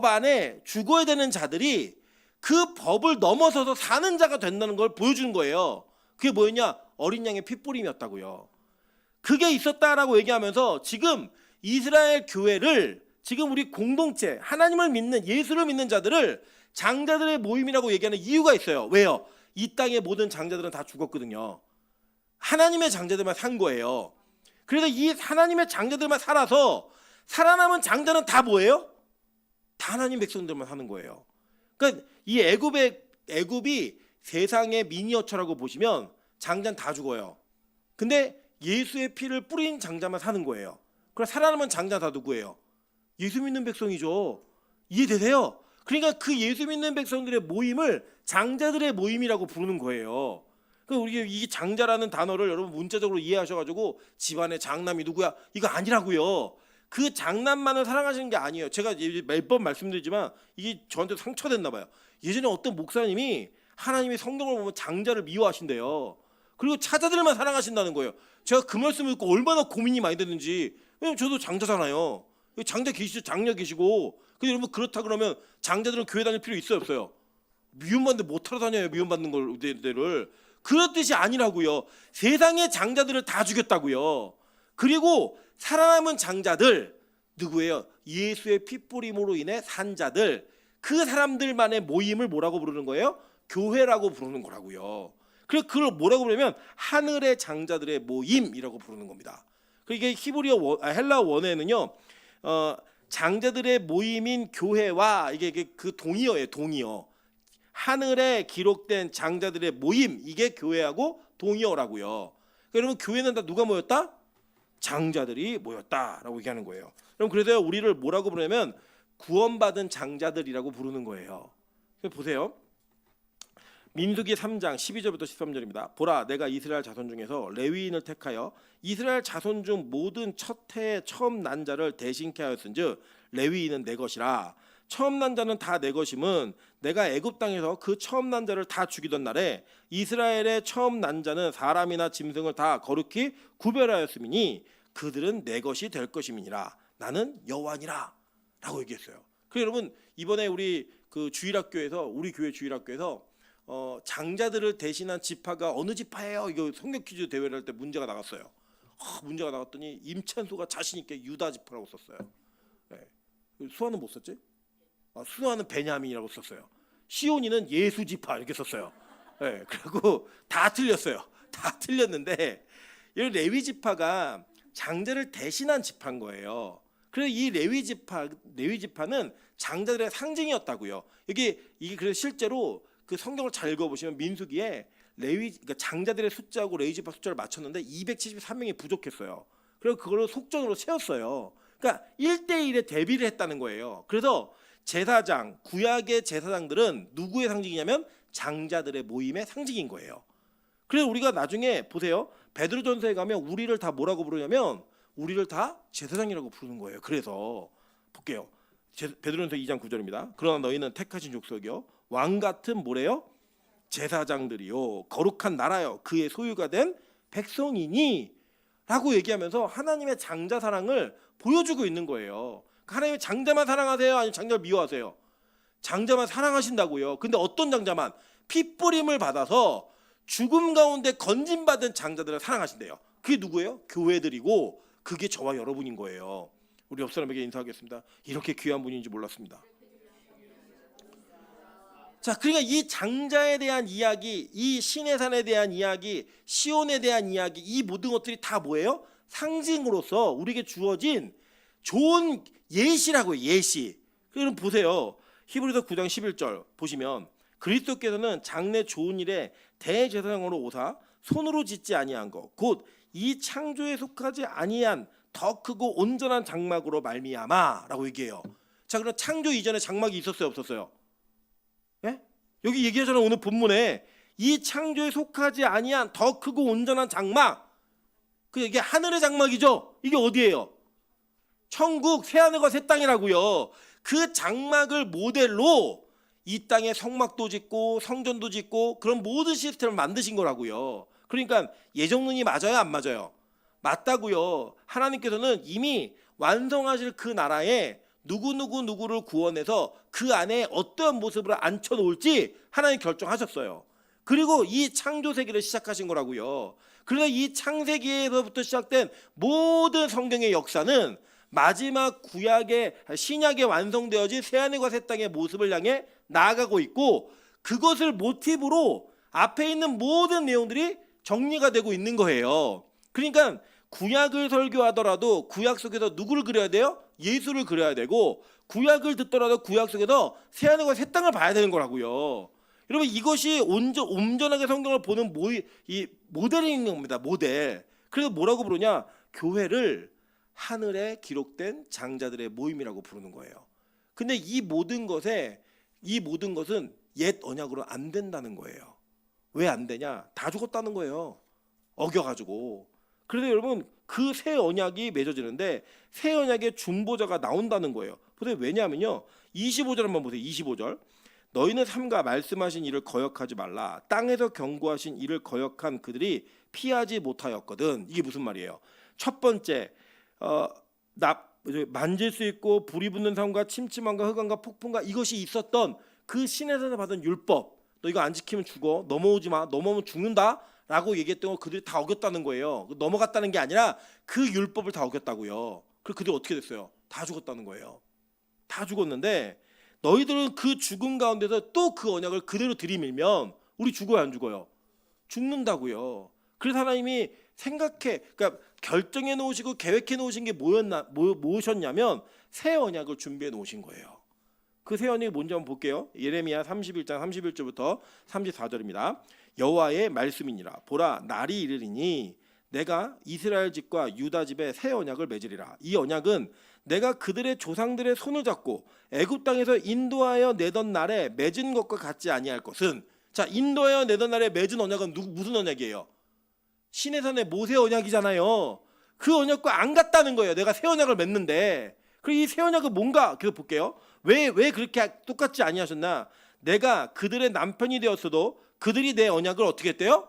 S1: 안에 죽어야 되는 자들이 그 법을 넘어서서 사는 자가 된다는 걸 보여주는 거예요. 그게 뭐였냐? 어린 양의 핏부림이었다고요. 그게 있었다라고 얘기하면서 지금 이스라엘 교회를 지금 우리 공동체 하나님을 믿는 예수를 믿는 자들을 장자들의 모임이라고 얘기하는 이유가 있어요. 왜요? 이 땅의 모든 장자들은 다 죽었거든요. 하나님의 장자들만 산 거예요. 그래서 이 하나님의 장자들만 살아서 살아남은 장자는 다 뭐예요? 다 하나님 백성들만 사는 거예요. 그러니까 이 애굽이 세상의 미니어처라고 보시면 장자는 다 죽어요. 근데 예수의 피를 뿌린 장자만 사는 거예요. 그럼 살아남은 장자 다 누구예요? 예수 믿는 백성이죠. 이해되세요? 그러니까 그 예수 믿는 백성들의 모임을 장자들의 모임이라고 부르는 거예요. 그러니까 우리 이 장자라는 단어를 여러분 문자적으로 이해하셔가지고 집안의 장남이 누구야? 이거 아니라고요. 그 장남만을 사랑하시는 게 아니에요. 제가 매번 말씀드리지만 이게 저한테 상처됐나 봐요. 예전에 어떤 목사님이 하나님이 성경을 보면 장자를 미워하신대요. 그리고 차자들만 사랑하신다는 거예요. 제가 그 말씀을 듣고 얼마나 고민이 많이 됐는지. 왜냐면 저도 장자잖아요. 장자 계시죠. 장녀 계시고. 근데 여러분 그렇다 그러면 장자들은 교회 다닐 필요 있어요 없어요? 미움받는데 못 하러 다녀요. 미움받는 걸. 그런 뜻이 아니라고요. 세상의 장자들을 다 죽였다고요. 그리고 살아남은 장자들 누구예요? 예수의 핏부림으로 인해 산 자들, 그 사람들만의 모임을 뭐라고 부르는 거예요? 교회라고 부르는 거라고요. 그래서 그걸 뭐라고 부르면 하늘의 장자들의 모임이라고 부르는 겁니다. 이게 헬라 원어에는요, 장자들의 모임인 교회와 이게 그 동의어예요, 동의어. 하늘에 기록된 장자들의 모임, 이게 교회하고 동의어라고요. 그러면 교회는 다 누가 모였다? 장자들이 모였다라고 얘기하는 거예요. 그럼 그래서 우리를 뭐라고 부르냐면 구원받은 장자들이라고 부르는 거예요. 보세요. 민수기 3장 12절부터 13절입니다. 보라, 내가 이스라엘 자손 중에서 레위인을 택하여 이스라엘 자손 중 모든 첫 해에 처음 난 자를 대신케 하였은즉 레위인은 내 것이라. 처음 난 자는 다 내 것임은 내가 애굽 땅에서 그 처음 난 자를 다 죽이던 날에 이스라엘의 처음 난 자는 사람이나 짐승을 다 거룩히 구별하였음이니 그들은 내 것이 될 것임이니라. 나는 여호와니라 라고 얘기했어요. 그래서 여러분 이번에 우리 그 주일학교에서 우리 교회 주일학교에서 장자들을 대신한 지파가 어느 지파예요? 이거 성경 퀴즈 대회를 할 때 문제가 나갔어요. 문제가 나갔더니 임찬수가 자신 있게 유다 지파라고 썼어요. 네. 수아는 못 썼지? 수아는 베냐민이라고 썼어요. 시온이는 예수 지파 이렇게 썼어요. 네. 그리고 다 틀렸어요. 다 틀렸는데 이 레위 지파가 장자를 대신한 지파인 거예요. 그래서 이 레위 지파는 장자들의 상징이었다고요. 이게 그래서 실제로 그 성경을 잘 읽어보시면 민수기에 그러니까 장자들의 숫자하고 레위지파 숫자를 맞췄는데 273명이 부족했어요. 그래서 그걸로 속전으로 채웠어요. 그러니까 1대1에 대비를 했다는 거예요. 그래서 제사장, 구약의 제사장들은 누구의 상징이냐면 장자들의 모임의 상징인 거예요. 그래서 우리가 나중에 보세요. 베드로전서에 가면 우리를 다 뭐라고 부르냐면 우리를 다 제사장이라고 부르는 거예요. 그래서 볼게요. 베드로전서 2장 9절입니다. 그러나 너희는 택하신 족속이요 왕 같은 뭐래요? 제사장들이요 거룩한 나라요 그의 소유가 된 백성이니 라고 얘기하면서 하나님의 장자 사랑을 보여주고 있는 거예요. 하나님의 장자만 사랑하세요? 아니면 장자를 미워하세요? 장자만 사랑하신다고요. 근데 어떤 장자만? 핏뿌림을 받아서 죽음 가운데 건진받은 장자들을 사랑하신대요. 그게 누구예요? 교회들이고 그게 저와 여러분인 거예요. 우리 옆 사람에게 인사하겠습니다. 이렇게 귀한 분인지 몰랐습니다. 자, 그러니까 이 장자에 대한 이야기, 이 신의 산에 대한 이야기, 시온에 대한 이야기, 이 모든 것들이 다 뭐예요? 상징으로서 우리에게 주어진 좋은 예시라고요. 예시. 그럼 보세요. 히브리서 9장 11절 보시면 그리스도께서는 장래 좋은 일에 대제사장으로 오사 손으로 짓지 아니한 것 곧 이 창조에 속하지 아니한 더 크고 온전한 장막으로 말미암아라고 얘기해요. 자, 그럼 창조 이전에 장막이 있었어요, 없었어요? 예? 여기 얘기하잖아요. 오늘 본문에 이 창조에 속하지 아니한 더 크고 온전한 장막. 그 이게 하늘의 장막이죠. 이게 어디예요? 천국 새하늘과 새 땅이라고요. 그 장막을 모델로 이 땅에 성막도 짓고 성전도 짓고 그런 모든 시스템을 만드신 거라고요. 그러니까 예정론이 맞아요, 안 맞아요? 맞다고요. 하나님께서는 이미 완성하실 그 나라에 누구를 구원해서 그 안에 어떠한 모습으로 앉혀놓을지 하나님 결정하셨어요. 그리고 이 창조 세계를 시작하신 거라고요. 그래서 이 창세기에서부터 시작된 모든 성경의 역사는 마지막 구약의 신약에 완성되어진 새하늘과 새 땅의 모습을 향해 나아가고 있고 그것을 모티브로 앞에 있는 모든 내용들이 정리가 되고 있는 거예요. 그러니까 구약을 설교하더라도 구약 속에서 누구를 그려야 돼요? 예수를 그려야 되고 구약을 듣더라도 구약 속에서 새하늘과 새 땅을 봐야 되는 거라고요. 여러분 이것이 온전하게 성경을 보는 이 모델이 있는 겁니다. 모델. 그래서 뭐라고 부르냐? 교회를 하늘에 기록된 장자들의 모임이라고 부르는 거예요. 근데 이 모든 것은 옛 언약으로 안 된다는 거예요. 왜 안 되냐? 다 죽었다는 거예요. 어겨가지고. 그래서 여러분 그 새 언약이 맺어지는데 새 언약의 중보자가 나온다는 거예요. 보세요. 왜냐하면요. 25절 한번 보세요. 25절. 너희는 삼가 말씀하신 일을 거역하지 말라. 땅에서 경고하신 일을 거역한 그들이 피하지 못하였거든. 이게 무슨 말이에요? 첫 번째 만질 수 있고 불이 붙는 삶과 침침함과 흑암과 폭풍과 이것이 있었던 그 신에서 받은 율법. 너 이거 안 지키면 죽어. 넘어오지 마. 넘어오면 죽는다. 라고 얘기했던 거 그들이 다 어겼다는 거예요. 넘어갔다는 게 아니라 그 율법을 다 어겼다고요. 그리고 그들이 어떻게 됐어요? 다 죽었다는 거예요. 다 죽었는데 너희들은 그 죽음 가운데서 또 그 언약을 그대로 들이밀면 우리 죽어요, 안 죽어요? 죽는다고요. 그래서 하나님이 그러니까 결정해 놓으시고 계획해 놓으신 게 무엇이었냐면 새 언약을 준비해 놓으신 거예요. 그 새 언약이 뭔지 한번 볼게요. 예레미야 31장 31절부터 34절입니다. 여호와의 말씀이니라. 보라, 날이 이르리니 내가 이스라엘 집과 유다 집에 새 언약을 맺으리라. 이 언약은 내가 그들의 조상들의 손을 잡고 애굽 땅에서 인도하여 내던 날에 맺은 것과 같지 아니할 것은. 자, 인도하여 내던 날에 맺은 언약은 무슨 언약이에요? 시내산의 모세 언약이잖아요. 그 언약과 안 같다는 거예요. 내가 새 언약을 맺는데. 그리고 이 새 언약은 뭔가 계속 볼게요. 왜 그렇게 똑같지 아니하셨나? 내가 그들의 남편이 되었어도 그들이 내 언약을 어떻게 했대요?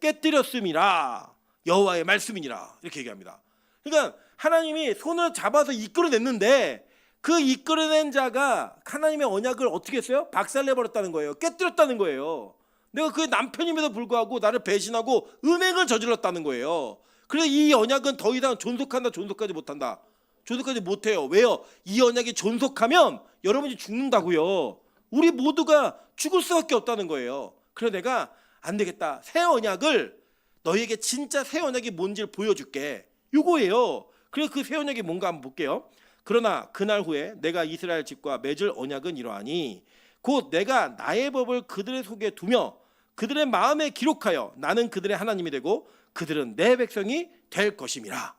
S1: 깨뜨렸음이라. 여호와의 말씀이니라. 이렇게 얘기합니다. 그러니까 하나님이 손을 잡아서 이끌어냈는데 그 이끌어낸 자가 하나님의 언약을 어떻게 했어요? 박살내버렸다는 거예요. 깨뜨렸다는 거예요. 내가 그의 남편임에도 불구하고 나를 배신하고 음행을 저질렀다는 거예요. 그래서 이 언약은 더 이상 존속하지 못한다. 존속하지 못해요. 왜요? 이 언약이 존속하면 여러분이 죽는다고요. 우리 모두가 죽을 수밖에 없다는 거예요. 그래서 내가 안 되겠다. 새 언약을 너희에게 진짜 새 언약이 뭔지를 보여줄게. 이거예요. 그래서 그 새 언약이 뭔가 한번 볼게요. 그러나 그날 후에 내가 이스라엘 집과 맺을 언약은 이러하니 곧 내가 나의 법을 그들의 속에 두며 그들의 마음에 기록하여 나는 그들의 하나님이 되고 그들은 내 백성이 될 것임이라.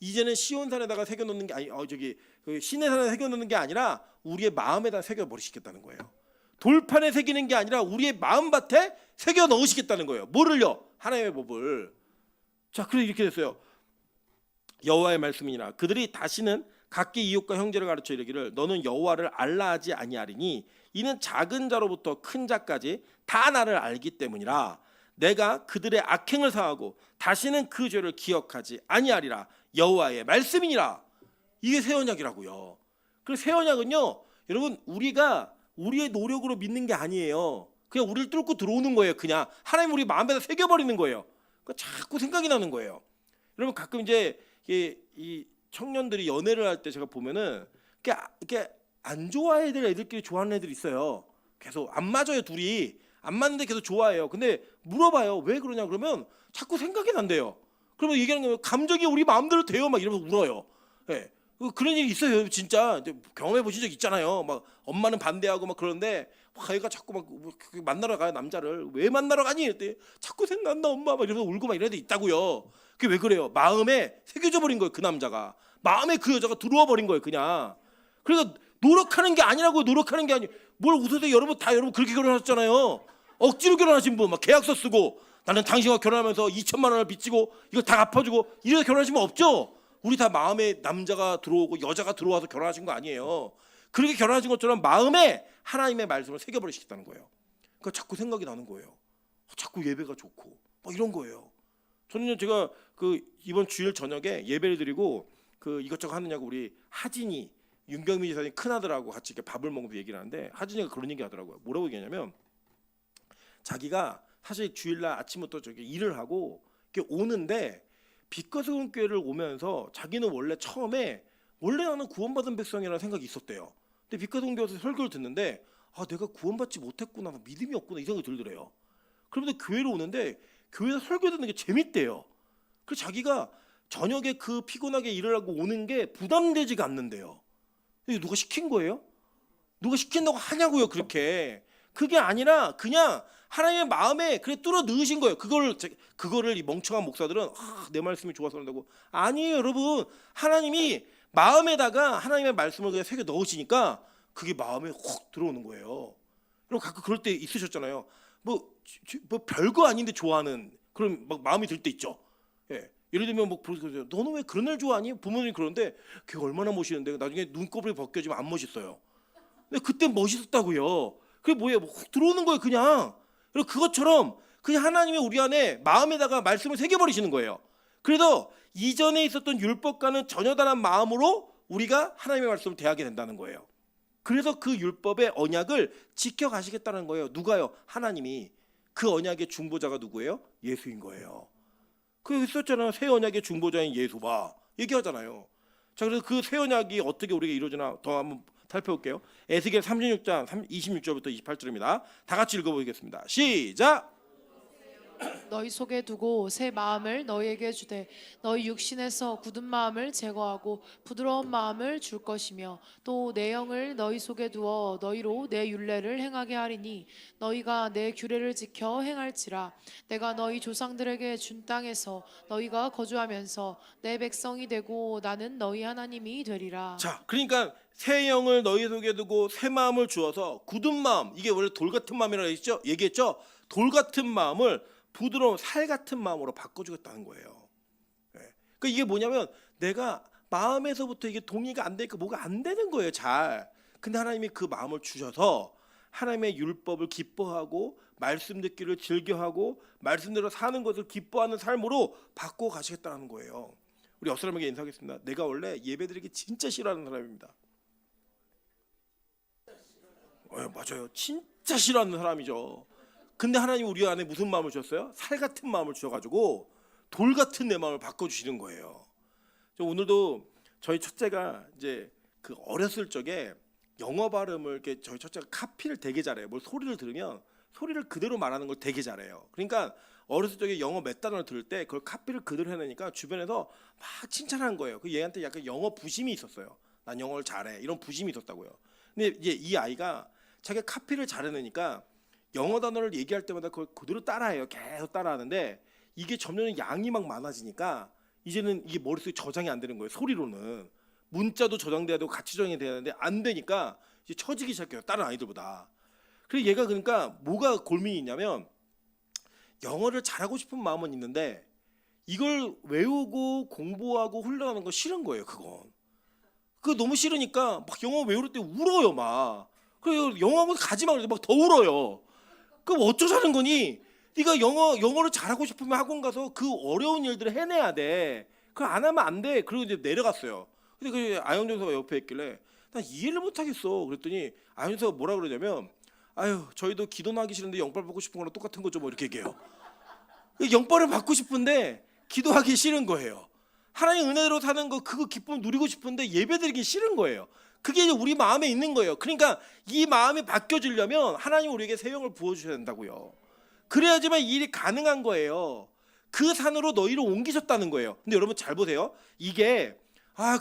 S1: 이제는 시온산에다가 새겨놓는 게 아니 그 시내산에 새겨놓는 게 아니라 우리의 마음에다 새겨버리시겠다는 거예요. 돌판에 새기는 게 아니라 우리의 마음밭에 새겨 넣으시겠다는 거예요. 뭐를요? 하나님의 법을. 자, 그래서 이렇게 됐어요. 여호와의 말씀이니라. 그들이 다시는 각기 이웃과 형제를 가르쳐 이르기를 너는 여호와를 알라 하지 아니하리니 이는 작은 자로부터 큰 자까지 다 나를 알기 때문이라. 내가 그들의 악행을 사하고 다시는 그 죄를 기억하지 아니하리라. 여호와의 말씀이니라. 이게 새 언약이라고요. 그래서 새 언약은요, 여러분 우리가 우리의 노력으로 믿는 게 아니에요. 그냥 우리를 뚫고 들어오는 거예요. 그냥 하나님 우리 마음에다 새겨버리는 거예요. 그러니까 자꾸 생각이 나는 거예요. 여러분 가끔 이제 이 청년들이 연애를 할 때 제가 보면은 이렇게 안 좋아해야 될 애들끼리 좋아하는 애들이 있어요. 계속 안 맞아요. 둘이 안 맞는데 계속 좋아해요. 근데 물어봐요. 왜 그러냐 그러면 자꾸 생각이 난대요. 그러면 얘기하는 거예요. 감정이 우리 마음대로 돼요. 막 이러면서 울어요. 예. 그런 일이 있어요. 진짜 경험해 보신 적 있잖아요. 막 엄마는 반대하고 막 그러는데 막 얘가 자꾸 막 만나러 가요. 남자를 왜 만나러 가니? 이랬더니 자꾸 생각나 엄마 막 이러면서 울고 막 이런 애들 있다고요. 그게 왜 그래요? 마음에 새겨져 버린 거예요. 그 남자가 마음에 그 여자가 들어와 버린 거예요. 그냥. 그러니까 노력하는 게 아니라고요. 노력하는 게 아니. 뭘 웃으세요? 여러분 다 여러분 그렇게 결혼하셨잖아요. 억지로 결혼하신 분 막 계약서 쓰고 나는 당신과 결혼하면서 2천만 원을 빚지고 이거 다 갚아주고 이래서 결혼하신 분 없죠? 우리 다 마음에 남자가 들어오고 여자가 들어와서 결혼하신 거 아니에요. 그렇게 결혼하신 것처럼 마음에 하나님의 말씀을 새겨버리시겠다는 거예요. 그러니까 자꾸 생각이 나는 거예요. 자꾸 예배가 좋고 막 이런 거예요. 저는요 제가 그 이번 주일 저녁에 예배를 드리고 그 이것저것 하느냐고 우리 하진이 윤경민 지사님 큰아들하고 같이 이렇게 밥을 먹으면서 얘기를 하는데 하진이가 그런 얘기 하더라고요. 뭐라고 얘기하냐면 자기가 사실 주일날 아침부터 저기 일을 하고 이렇게 오는데 빛과소금 교회를 오면서 자기는 원래 처음에 원래 나는 구원받은 백성이라는 생각이 있었대요. 근데 빛과소금 교회에서 설교를 듣는데 아 내가 구원받지 못했구나 믿음이 없구나 이 생각이 들더래요. 그러면서 교회로 오는데 교회에서 설교 듣는 게 재밌대요. 그래서 자기가 저녁에 그 피곤하게 일을 하고 오는 게 부담되지가 않는데요. 이게 누가 시킨 거예요? 누가 시킨다고 하냐고요 그렇게. 그게 아니라 그냥 하나님의 마음에 그래 뚫어 넣으신 거예요. 그거를 이 멍청한 목사들은 내 말씀이 좋아서 그런다고. 아니에요 여러분. 하나님이 마음에다가 하나님의 말씀을 그냥 새겨 넣으시니까 그게 마음에 훅 들어오는 거예요. 그리고 가끔 그럴 때 있으셨잖아요. 뭐 별거 아닌데 좋아하는 그런 막 마음이 들 때 있죠. 예. 예를 들면 뭐 부르세요. 너는 왜 그런 날 좋아하니? 부모님이 그러는데 걔가 얼마나 멋있는데 나중에 눈곱이 벗겨지면 안 멋있어요. 근데 그때 멋있었다고요. 그게 뭐예요? 훅 들어오는 거예요 그냥. 그리고 그것처럼 그냥 하나님이 우리 안에 마음에다가 말씀을 새겨버리시는 거예요. 그래서 이전에 있었던 율법과는 전혀 다른 마음으로 우리가 하나님의 말씀을 대하게 된다는 거예요. 그래서 그 율법의 언약을 지켜가시겠다는 거예요. 누가요? 하나님이. 그 언약의 중보자가 누구예요? 예수인 거예요. 그 있었잖아요. 새 언약의 중보자인 예수가 얘기하잖아요. 자, 그래서 그 새 언약이 어떻게 우리가 이루어지나 더 한번 살펴볼게요. 에스겔 36장 26절부터 28절입니다. 다 같이 읽어보겠습니다. 시작.
S2: 너희 속에 두고 새 마음을 너희에게 주되 너희 육신에서 굳은 마음을 제거하고 부드러운 마음을 줄 것이며 또 내 영을 너희 속에 두어 너희로 내 율례를 행하게 하리니 너희가 내 규례를 지켜 행할지라. 내가 너희 조상들에게 준 땅에서 너희가 거주하면서 내 백성이 되고 나는 너희 하나님이 되리라.
S1: 자, 그러니까 새 영을 너희 속에 두고 새 마음을 주어서 굳은 마음, 이게 원래 돌 같은 마음이라고 얘기했죠. 돌 같은 마음을 부드러운 살 같은 마음으로 바꿔주겠다는 거예요. 네. 그러니까 이게 뭐냐면 내가 마음에서부터 이게 동의가 안 되니까 뭐가 안 되는 거예요. 잘. 근데 하나님이 그 마음을 주셔서 하나님의 율법을 기뻐하고 말씀 듣기를 즐겨하고 말씀대로 사는 것을 기뻐하는 삶으로 바꿔 가시겠다는 거예요. 우리 옆 사람에게 인사하겠습니다. 내가 원래 예배드리기 진짜 싫어하는 사람입니다. 맞아요. 진짜 싫어하는 사람이죠. 근데 하나님 우리 안에 무슨 마음을 주셨어요? 살 같은 마음을 주셔가지고 돌 같은 내 마음을 바꿔주시는 거예요. 오늘도 저희 첫째가 이제 그 어렸을 적에 영어 발음을 이렇게 저희 첫째가 카피를 되게 잘해요. 뭘 소리를 들으면 소리를 그대로 말하는 걸 되게 잘해요. 그러니까 어렸을 적에 영어 몇 단어를 들을 때 그걸 카피를 그대로 해내니까 주변에서 막 칭찬한 거예요. 그 얘한테 약간 영어 부심이 있었어요. 난 영어를 잘해 이런 부심이 있었다고요. 근데 이제 이 아이가 자기가 카피를 잘해내니까 영어 단어를 얘기할 때마다 그걸 그대로 따라해요. 계속 따라하는데 이게 점점 양이 막 많아지니까 이제는 이게 머릿속에 저장이 안 되는 거예요. 소리로는 문자도 저장돼야 되고 같이 저장이 돼야 되는데 안 되니까 이제 처지기 시작해요. 다른 아이들보다. 그래서 얘가 그러니까 뭐가 고민이 있냐면 영어를 잘하고 싶은 마음은 있는데 이걸 외우고 공부하고 훈련하는 거 싫은 거예요. 그건. 그거 너무 싫으니까 막 영어 외울 때 울어요. 막. 그래서 영어학원 가지 마 그래도 막 더 울어요. 그럼 어쩌자는 거니? 네가 영어를 잘하고 싶으면 학원 가서 그 어려운 일들을 해내야 돼. 그걸 안 하면 안 돼. 그리고 이제 내려갔어요. 근데 그 아영 전사가 옆에 있길래 난 이해를 못 하겠어. 그랬더니 아영 전사가 뭐라 그러냐면 아유 저희도 기도는 하기 싫은데 영빨 받고 싶은 거랑 똑같은 거죠. 뭐 이렇게 얘기해요. 영빨을 받고 싶은데 기도하기 싫은 거예요. 하나님 은혜로 사는 거 그거 기쁨 누리고 싶은데 예배드리기 싫은 거예요. 그게 이제 우리 마음에 있는 거예요. 그러니까 이 마음이 바뀌어지려면 하나님 우리에게 새 영을 부어주셔야 된다고요. 그래야지만 이 일이 가능한 거예요. 그 산으로 너희를 옮기셨다는 거예요. 근데 여러분 잘 보세요. 이게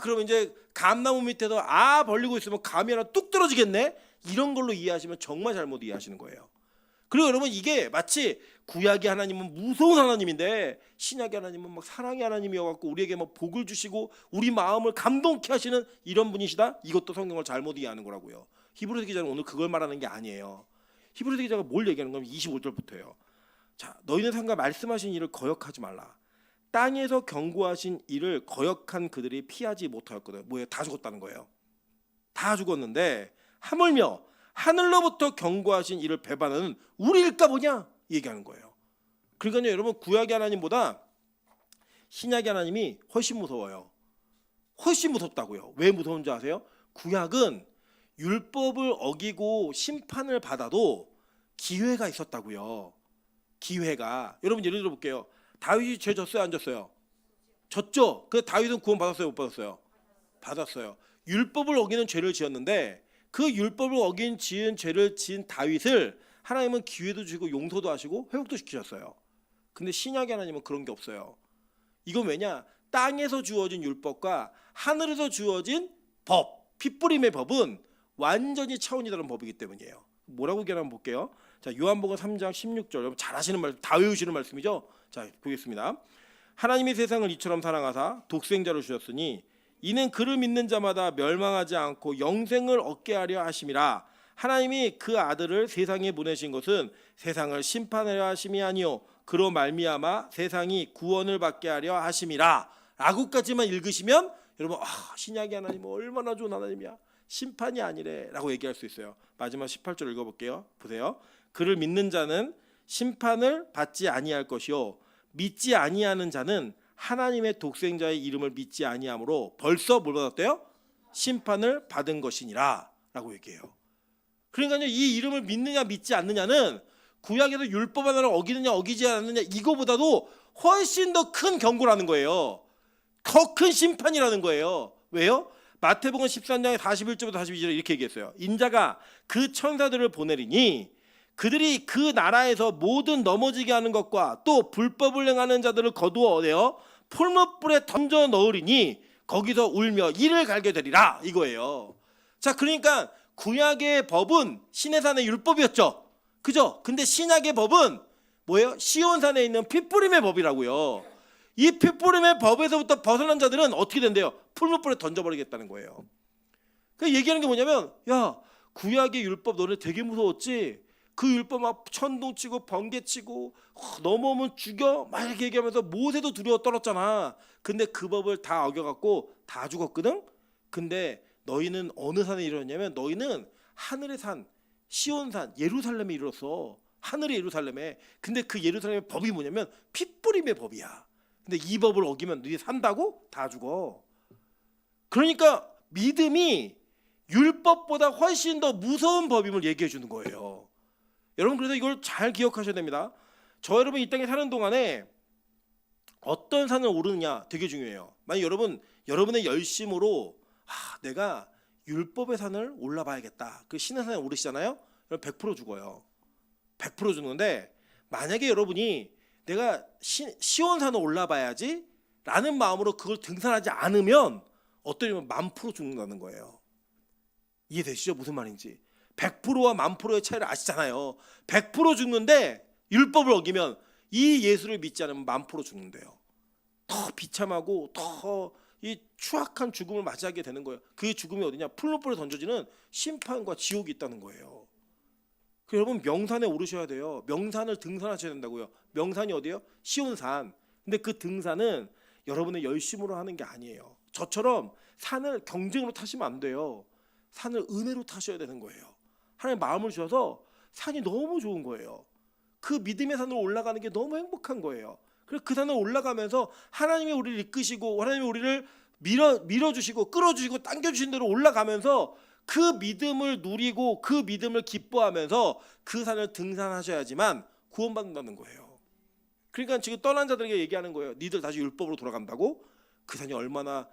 S1: 그럼 이제 감나무 밑에서 벌리고 있으면 감이 하나 뚝 떨어지겠네? 이런 걸로 이해하시면 정말 잘못 이해하시는 거예요. 그리고 여러분 이게 마치 구약의 하나님은 무서운 하나님인데 신약의 하나님은 막 사랑의 하나님이어갖고 우리에게 막 복을 주시고 우리 마음을 감동케 하시는 이런 분이시다? 이것도 성경을 잘못 이해하는 거라고요. 히브리서 기자는 오늘 그걸 말하는 게 아니에요. 히브리서 기자가 뭘 얘기하는 거면 25절부터예요. 자, 너희는 상가 말씀하신 일을 거역하지 말라. 땅에서 경고하신 일을 거역한 그들이 피하지 못하였거든. 뭐예요? 다 죽었다는 거예요. 다 죽었는데 하물며 하늘로부터 경고하신 이를 배반하는 우리일까 보냐 얘기하는 거예요. 그러니까요 여러분 구약의 하나님보다 신약의 하나님이 훨씬 무서워요. 훨씬 무섭다고요. 왜 무서운지 아세요? 구약은 율법을 어기고 심판을 받아도 기회가 있었다고요. 기회가. 여러분 예를 들어 볼게요. 다윗이 죄 졌어요 안 졌어요? 졌죠. 그 다윗은 구원 받았어요 못 받았어요? 받았어요. 율법을 어기는 죄를 지었는데 그 율법을 지은 죄를 지은 다윗을 하나님은 기회도 주고 용서도 하시고 회복도 시키셨어요. 근데 신약의 하나님은 그런 게 없어요. 이건 왜냐? 땅에서 주어진 율법과 하늘에서 주어진 법, 핏부림의 법은 완전히 차원이 다른 법이기 때문이에요. 뭐라고 얘기하나 한번 볼게요. 자, 요한복음 3장 16절. 여러분 잘 아시는 말씀, 다 외우시는 말씀이죠? 자, 보겠습니다. 하나님이 세상을 이처럼 사랑하사 독생자를 주셨으니 이는 그를 믿는 자마다 멸망하지 않고 영생을 얻게 하려 하심이라. 하나님이 그 아들을 세상에 보내신 것은 세상을 심판하려 하심이 아니요 그로 말미암아 세상이 구원을 받게 하려 하심이라. 라고까지만 읽으시면 여러분 신약의 하나님은 얼마나 좋은 하나님이야. 심판이 아니래 라고 얘기할 수 있어요. 마지막 18절 읽어볼게요. 보세요. 그를 믿는 자는 심판을 받지 아니할 것이요 믿지 아니하는 자는 하나님의 독생자의 이름을 믿지 아니하므로 벌써 뭘 받았대요? 심판을 받은 것이니라 라고 얘기해요. 그러니까 이 이름을 믿느냐 믿지 않느냐는 구약에서 율법 하나를 어기느냐 어기지 않느냐 이거보다도 훨씬 더 큰 경고라는 거예요. 더 큰 심판이라는 거예요. 왜요? 마태복음 13장의 41절부터 42절에 이렇게 얘기했어요. 인자가 그 천사들을 보내리니 그들이 그 나라에서 모든 넘어지게 하는 것과 또 불법을 행하는 자들을 거두어내어 풀무불에 던져 넣으리니 거기서 울며 이를 갈게 되리라 이거예요. 자, 그러니까 구약의 법은 시내산의 율법이었죠. 그죠? 근데 신약의 법은 뭐예요? 시온산에 있는 핏부림의 법이라고요. 이 핏부림의 법에서부터 벗어난 자들은 어떻게 된대요? 풀무불에 던져버리겠다는 거예요. 그 얘기하는 게 뭐냐면 야 구약의 율법 너네 되게 무서웠지? 그 율법 막 천둥치고 번개치고 넘어오면 죽여 막 이렇게 얘기하면서 모세도 두려워 떨었잖아. 근데 그 법을 다 어겨갖고 다 죽었거든. 근데 너희는 어느 산에 이르렀냐면 너희는 하늘의 산 시온산 예루살렘에 이르렀어. 하늘의 예루살렘에. 근데 그 예루살렘의 법이 뭐냐면 핏부림의 법이야. 근데 이 법을 어기면 너희 산다고? 다 죽어. 그러니까 믿음이 율법보다 훨씬 더 무서운 법임을 얘기해 주는 거예요. 여러분 그래서 이걸 잘 기억하셔야 됩니다. 저 여러분 이 땅에 사는 동안에 어떤 산을 오르느냐 되게 중요해요. 만약 여러분의 열심으로 내가 율법의 산을 올라봐야겠다. 그 신의 산에 오르시잖아요. 그럼 100% 죽어요. 100% 죽는데 만약에 여러분이 내가 시온산을 올라봐야지 라는 마음으로 그걸 등산하지 않으면 어떠냐면 1000% 죽는다는 거예요. 이해되시죠? 무슨 말인지. 100%와 1000%의 차이를 아시잖아요. 100% 죽는데 율법을 어기면 이 예수를 믿지 않으면 1000% 죽는데요. 더 비참하고 더 이 추악한 죽음을 맞이하게 되는 거예요. 그 죽음이 어디냐? 풀무불에 던져지는 심판과 지옥이 있다는 거예요. 여러분 명산에 오르셔야 돼요. 명산을 등산하셔야 된다고요. 명산이 어디예요? 시온산. 근데 그 등산은 여러분의 열심으로 하는 게 아니에요. 저처럼 산을 경쟁으로 타시면 안 돼요. 산을 은혜로 타셔야 되는 거예요. 하나님 마음을 주셔서 산이 너무 좋은 거예요. 그 믿음의 산으로 올라가는 게 너무 행복한 거예요. 그래서 그 산을 올라가면서 하나님이 우리를 이끄시고 하나님이 우리를 밀어주시고 끌어주시고 당겨주신 대로 올라가면서 그 믿음을 누리고 그 믿음을 기뻐하면서 그 산을 등산하셔야지만 구원받는다는 거예요. 그러니까 지금 떠난 자들에게 얘기하는 거예요. 니들 다시 율법으로 돌아간다고? 그 산이 얼마나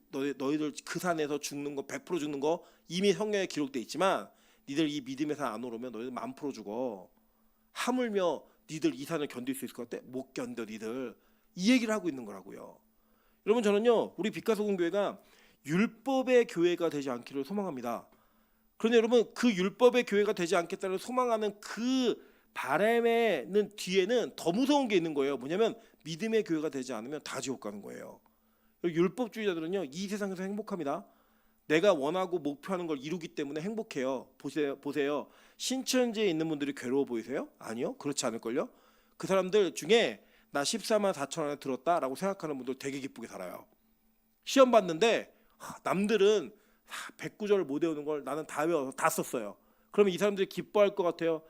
S1: 너희들 그 산에서 죽는 거 100% 죽는 거 이미 성경에 기록돼 있지만 니들 이 믿음의 산 안 오르면 너희들 1000% 죽어. 하물며 니들 이 산을 견딜 수 있을 것 같아? 못 견뎌 니들. 이 얘기를 하고 있는 거라고요. 여러분 저는요 우리 빛가소금교회가 율법의 교회가 되지 않기를 소망합니다. 그런데 여러분 그 율법의 교회가 되지 않겠다는 소망하는 그 바람에는 뒤에는 더 무서운 게 있는 거예요. 뭐냐면 믿음의 교회가 되지 않으면 다 지옥 가는 거예요. 율법주의자들은요 이 세상에서 행복합니다. 내가 원하고 목표하는 걸 이루기 때문에 행복해요. 보세요. 신천지에 있는 분들이 괴로워 보이세요? 아니요. 그렇지 않을걸요. 그 사람들 중에 나 14만 4천 원에 들었다라고 생각하는 분들 되게 기쁘게 살아요. 시험 봤는데 남들은 109절을 못 외우는 걸 나는 다 외워서 다 썼어요. 그러면 이 사람들이 기뻐할 것 같아요?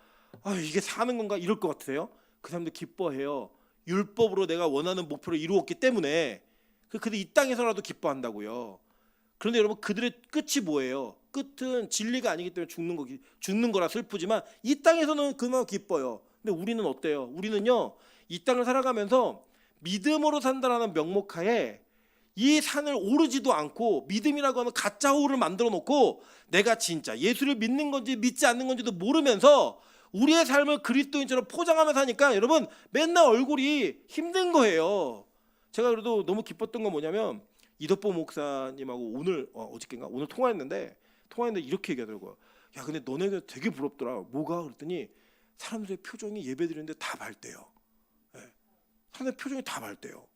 S1: 이게 사는 건가? 이럴 것 같으세요? 그 사람들 기뻐해요. 율법으로 내가 원하는 목표를 이루었기 때문에. 근데 이 땅에서라도 기뻐한다고요. 그런데 여러분 그들의 끝이 뭐예요? 끝은 진리가 아니기 때문에 죽는 거라 슬프지만 이 땅에서는 그나마 기뻐요. 근데 우리는 어때요? 우리는요 이 땅을 살아가면서 믿음으로 산다라는 명목하에 이 산을 오르지도 않고 믿음이라고 하는 가짜 호를 만들어 놓고 내가 진짜 예수를 믿는 건지 믿지 않는 건지도 모르면서 우리의 삶을 그리스도인처럼 포장하면서 사니까 여러분 맨날 얼굴이 힘든 거예요. 제가 그래도 너무 기뻤던 건 뭐냐면 이덕보 목사님하고 어저께인가 오늘 통화했는데 이렇게 얘기하더라고요. 야 근데 너네가 되게 부럽더라. 뭐가? 그랬더니 사람들의 표정이 예배드리는데 다 밝대요. 네. 사람들의 표정이 다 밝대요.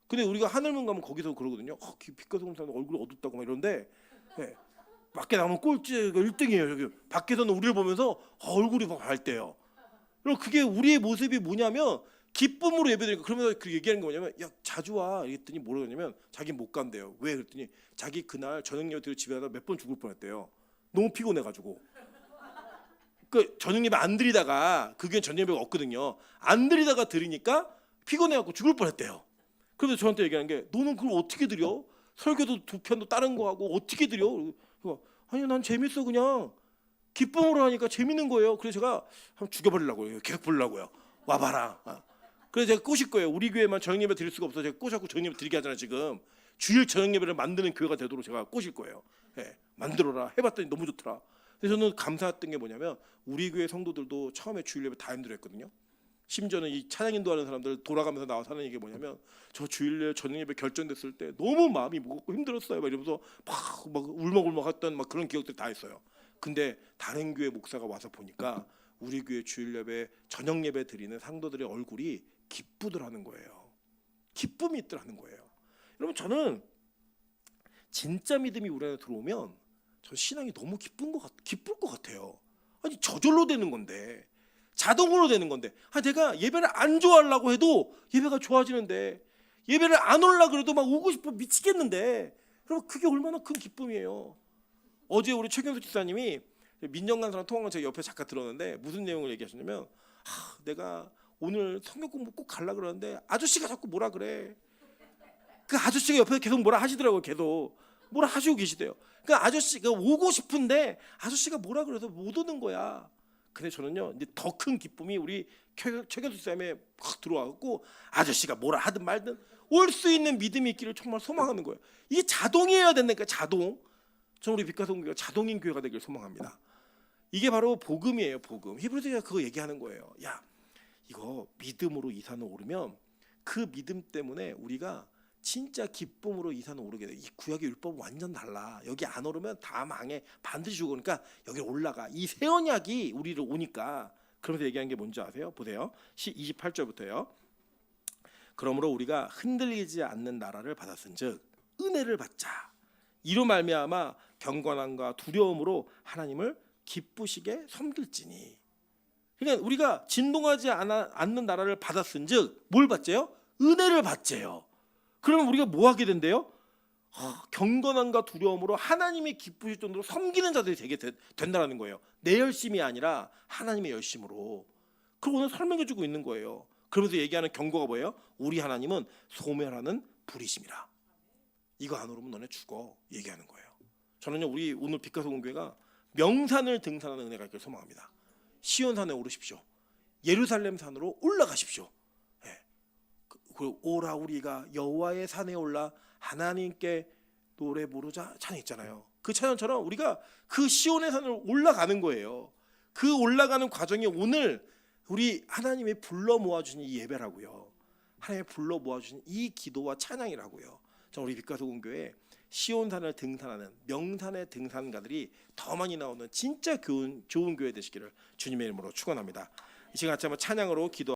S1: 근데 우리가 하늘문 가면 거기서 그러거든요. 빛가소금 얼굴이 어둡다고 막 이러는데 네. 밖에 나가면 꼴찌가 1등이에요. 여기 밖에서는 우리를 보면서 얼굴이 막 밝대요. 그리고 그게 우리의 모습이 뭐냐면 기쁨으로 예배드리니까 그러면서 그 얘기하는 게 뭐냐면 야 자주 와 이랬더니 뭐라 그러냐면 자기 못 간대요. 왜? 그랬더니 자기 그날 저녁 예배 집에 가다 몇 번 죽을 뻔했대요. 너무 피곤해가지고. 그 저녁 예배 안 드리다가 그게 저녁 예배가 없거든요. 안 드리다가 드리니까 피곤해갖고 죽을 뻔했대요. 그래서 저한테 얘기하는 게 너는 그걸 어떻게 드려? 설교도 2편도 다른 거 하고 어떻게 드려? 아니 난 재밌어 그냥 기쁨으로 하니까 재밌는 거예요. 그래서 제가 한번 죽여버리려고요. 계속 부르려고요. 와봐라. 그래서 제가 꼬실 거예요. 우리 교회만 저녁 예배 드릴 수가 없어. 제가 꼬셔갖고 저녁 예배 드리게 하잖아요. 지금 주일 저녁 예배를 만드는 교회가 되도록 제가 꼬실 거예요. 네, 만들어라. 해봤더니 너무 좋더라. 그래서 저는 감사했던 게 뭐냐면 우리 교회 성도들도 처음에 주일 예배 다 힘들어했거든요. 심지어는 이 찬양 인도하는 사람들 돌아가면서 나와서 하는 얘기 뭐냐면 저 주일에 저녁 예배 결정됐을 때 너무 마음이 무겁고 힘들었어요. 막 이러면서 막 울먹울먹 했던 막 그런 기억들 다 있어요. 근데 다른 교회 목사가 와서 보니까 우리 교회 주일 예배 저녁 예배 드리는 상도들의 얼굴이 기쁘더라는 거예요. 기쁨이 있더라는 거예요. 여러분 저는 진짜 믿음이 우리 안에 들어오면 저 신앙이 너무 기쁠 것 같아요. 아니 저절로 되는 건데 자동으로 되는 건데 내가 예배를 안 좋아하려고 해도 예배가 좋아지는데 예배를 안 오려고 그래도 막 오고 싶어 미치겠는데 여러분 그게 얼마나 큰 기쁨이에요. 어제 우리 최경수 집사님이 민정간사랑 통화한 거 제가 옆에 잠깐 들었는데 무슨 내용을 얘기하셨냐면 내가 오늘 성경 공부 꼭 가려고 그러는데 아저씨가 자꾸 뭐라 그래. 그 아저씨가 옆에서 계속 뭐라 하시더라고요. 계속 뭐라 하시고 계시대요. 그 아저씨가 오고 싶은데 아저씨가 뭐라 그래서 못 오는 거야. 근데 저는요 이제 더 큰 기쁨이 우리 최경수 집사님에 확 들어와갖고 아저씨가 뭐라 하든 말든 올 수 있는 믿음이 있기를 정말 소망하는 거예요. 이게 자동이어야 된다니까 자동. 저는 우리 빛가소금교회가 자동인 교회가 되길 소망합니다. 이게 바로 복음이에요. 복음. 히브리서가 그거 얘기하는 거예요. 야 이거 믿음으로 이 산을 오르면 그 믿음 때문에 우리가 진짜 기쁨으로 이 산을 오르게 돼. 이 구약의 율법은 완전 달라. 여기 안 오르면 다 망해. 반드시 죽어. 그러니까 여기 올라가. 이 새 언약이 우리를 오니까. 그러면서 얘기한 게 뭔지 아세요? 보세요. 28절부터요. 그러므로 우리가 흔들리지 않는 나라를 받았은즉 은혜를 받자. 이로 말미암아 경건함과 두려움으로 하나님을 기쁘시게 섬길지니. 그러니까 우리가 진동하지 않는 나라를 받았은즉 뭘 받재요? 은혜를 받재요. 그러면 우리가 뭐 하게 된대요? 경건함과 두려움으로 하나님이 기쁘실 정도로 섬기는 자들이 되게 된다는 거예요. 내 열심이 아니라 하나님의 열심으로. 그걸 오늘 설명해주고 있는 거예요. 그러면서 얘기하는 경고가 뭐예요? 우리 하나님은 소멸하는 불이심이라. 이거 안 오르면 너네 죽어. 얘기하는 거예요. 저는요, 우리 오늘 빛가서 공교회가 명산을 등산하는 은혜가 있기를 소망합니다. 시온산에 오르십시오. 예루살렘 산으로 올라가십시오. 그 오라 우리가 여호와의 산에 올라 하나님께 노래 부르자 찬양 있잖아요. 그 찬양처럼 우리가 그 시온의 산을 올라가는 거예요. 그 올라가는 과정이 오늘 우리 하나님이 불러 모아주신 이 예배라고요. 하나님이 불러 모아주신 이 기도와 찬양이라고요. 저 우리 빛가서 공교회 시온산을 등산하는 명산의 등산가들이 더 많이 나오는 진짜 좋은 교회 되시기를 주님의 이름으로 축원합니다. 이 시간 같이 한번 찬양으로 기도.